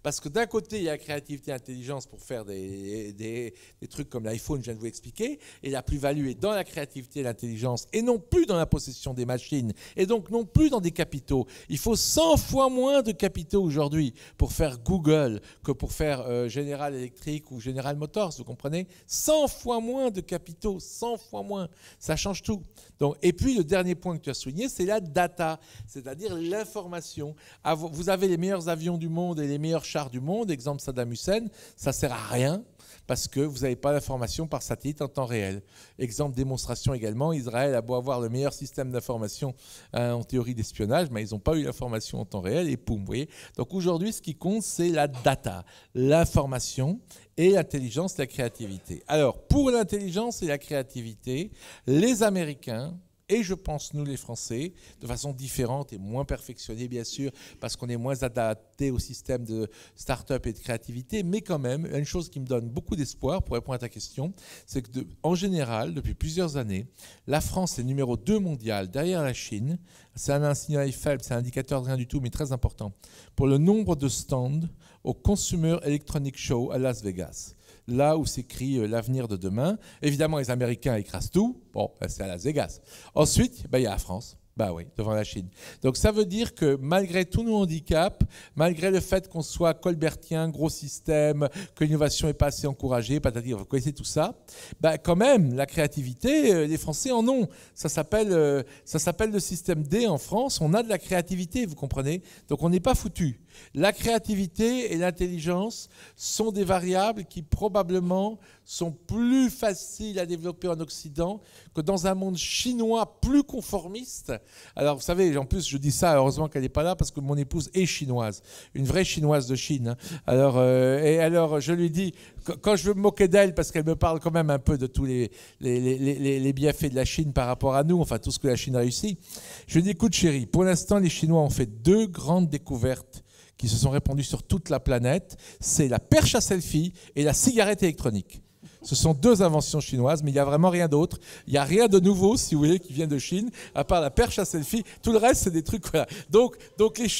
Parce que d'un côté, il y a la créativité et l'intelligence pour faire des trucs comme l'iPhone, je viens de vous expliquer, et la plus-value est dans la créativité et l'intelligence, et non plus dans la possession des machines, et donc non plus dans des capitaux. Il faut 100 fois moins de capitaux aujourd'hui pour faire Google que pour faire General Electric ou General Motors, vous comprenez? 100 fois moins de capitaux, 100 fois moins. Ça change tout. Donc, et puis, le dernier point que tu as souligné, c'est la data, c'est-à-dire l'information. Vous avez les meilleurs avions du monde et les meilleurs chars du monde, exemple Saddam Hussein, ça ne sert à rien parce que vous n'avez pas l'information par satellite en temps réel. Exemple démonstration également, Israël a beau avoir le meilleur système d'information en théorie d'espionnage, mais ils n'ont pas eu l'information en temps réel et poum, vous voyez. Donc aujourd'hui, ce qui compte, c'est la data, l'information et l'intelligence, la créativité. Alors, pour l'intelligence et la créativité, les Américains, et je pense nous les Français, de façon différente et moins perfectionnée bien sûr, parce qu'on est moins adapté au système de start-up et de créativité, mais quand même, une chose qui me donne beaucoup d'espoir pour répondre à ta question, c'est que en général, depuis plusieurs années, la France est numéro 2 mondial derrière la Chine. C'est un signal faible, c'est un indicateur de rien du tout, mais très important, pour le nombre de stands au Consumer Electronics Show à Las Vegas. Là où s'écrit l'avenir de demain. Évidemment, les Américains écrasent tout. Bon, c'est à Las Vegas. Ensuite, il y a la France. Bah oui, devant la Chine. Donc ça veut dire que malgré tous nos handicaps, malgré le fait qu'on soit colbertien, gros système, que l'innovation n'est pas assez encouragée, patati, vous connaissez tout ça, bah quand même, la créativité, les Français en ont. Ça s'appelle le système D en France. On a de la créativité, vous comprenez? Donc on n'est pas foutu. La créativité et l'intelligence sont des variables qui probablement sont plus faciles à développer en Occident que dans un monde chinois plus conformiste. Alors vous savez, en plus je dis ça, heureusement qu'elle n'est pas là parce que mon épouse est chinoise, une vraie chinoise de Chine. Alors, alors je lui dis, quand je veux me moquer d'elle, parce qu'elle me parle quand même un peu de tous les bienfaits de la Chine par rapport à nous, enfin tout ce que la Chine réussit, je lui dis, écoute chérie, pour l'instant les Chinois ont fait 2 grandes découvertes qui se sont répandues sur toute la planète, c'est la perche à selfie et la cigarette électronique. Ce sont 2 inventions chinoises, mais il n'y a vraiment rien d'autre. Il n'y a rien de nouveau, si vous voulez, qui vient de Chine, à part la perche à selfie. Tout le reste, c'est des trucs... Voilà. Donc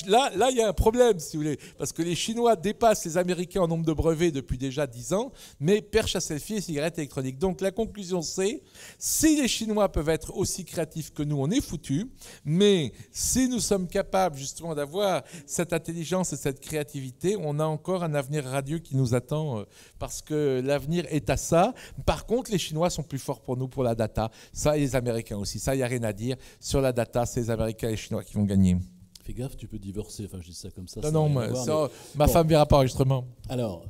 là, il y a un problème, si vous voulez, parce que les Chinois dépassent les Américains en nombre de brevets depuis déjà 10 ans, mais perche à selfie et cigarettes électroniques. Donc la conclusion, c'est, si les Chinois peuvent être aussi créatifs que nous, on est foutus, mais si nous sommes capables justement d'avoir cette intelligence et cette créativité, on a encore un avenir radieux qui nous attend, parce que l'avenir est à ça. Par contre, les Chinois sont plus forts pour nous pour la data, ça et les Américains aussi, ça il n'y a rien à dire. Sur la data, c'est les Américains et les Chinois qui vont gagner. Fais gaffe, tu peux divorcer, enfin je dis ça comme ça. Non, ma femme verra pas enregistrement. Alors,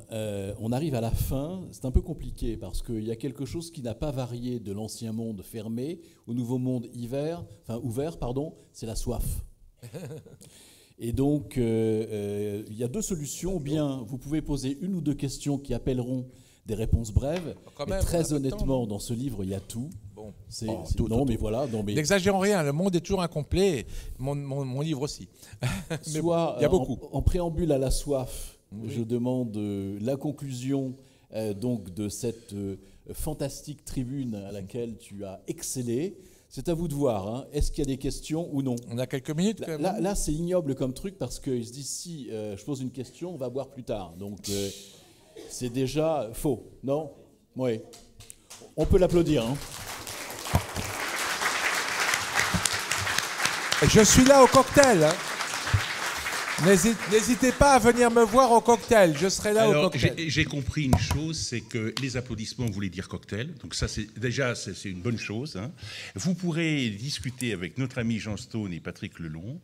on arrive à la fin, c'est un peu compliqué parce qu'il y a quelque chose qui n'a pas varié de l'ancien monde fermé au nouveau monde ouvert, c'est la soif. Et donc, il y a 2 solutions. Ou bien vous pouvez poser 1 ou 2 questions qui appelleront des réponses brèves. Mais très honnêtement, dans ce livre, il y a tout. Bon. Mais voilà. N'exagérons rien, le monde est toujours incomplet. Mon livre aussi. Soit, il y a beaucoup. En préambule à la soif, je demande la conclusion donc de cette fantastique tribune à laquelle tu as excellé. C'est à vous de voir. Hein. Est-ce qu'il y a des questions ou non? On a quelques minutes. Là, c'est ignoble comme truc parce qu'ils se disent si je pose une question, on va boire plus tard. Donc, c'est déjà faux. Non? Oui. On peut l'applaudir. Hein. Je suis là au cocktail. Hein. N'hésitez pas à venir me voir au cocktail. Je serai là au cocktail. J'ai compris une chose, c'est que les applaudissements voulaient dire cocktail. Donc ça, c'est une bonne chose. Hein. Vous pourrez discuter avec notre ami Jean Stone et Patrick Lelon.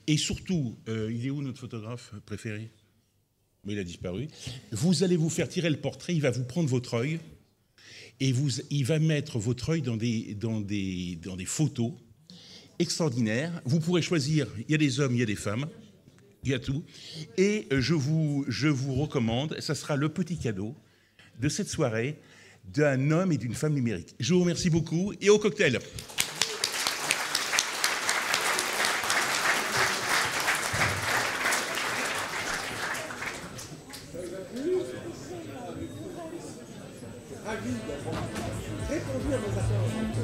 Et surtout, il est où notre photographe préféré? Mais il a disparu. Vous allez vous faire tirer le portrait. Il va vous prendre votre œil et il va mettre votre œil dans des photos extraordinaires. Vous pourrez choisir. Il y a des hommes, il y a des femmes. Il y a tout. Et je vous recommande, ça sera le petit cadeau de cette soirée d'un homme et d'une femme numérique. Je vous remercie beaucoup et au cocktail. Ravi d'avoir répondu à vos attentes.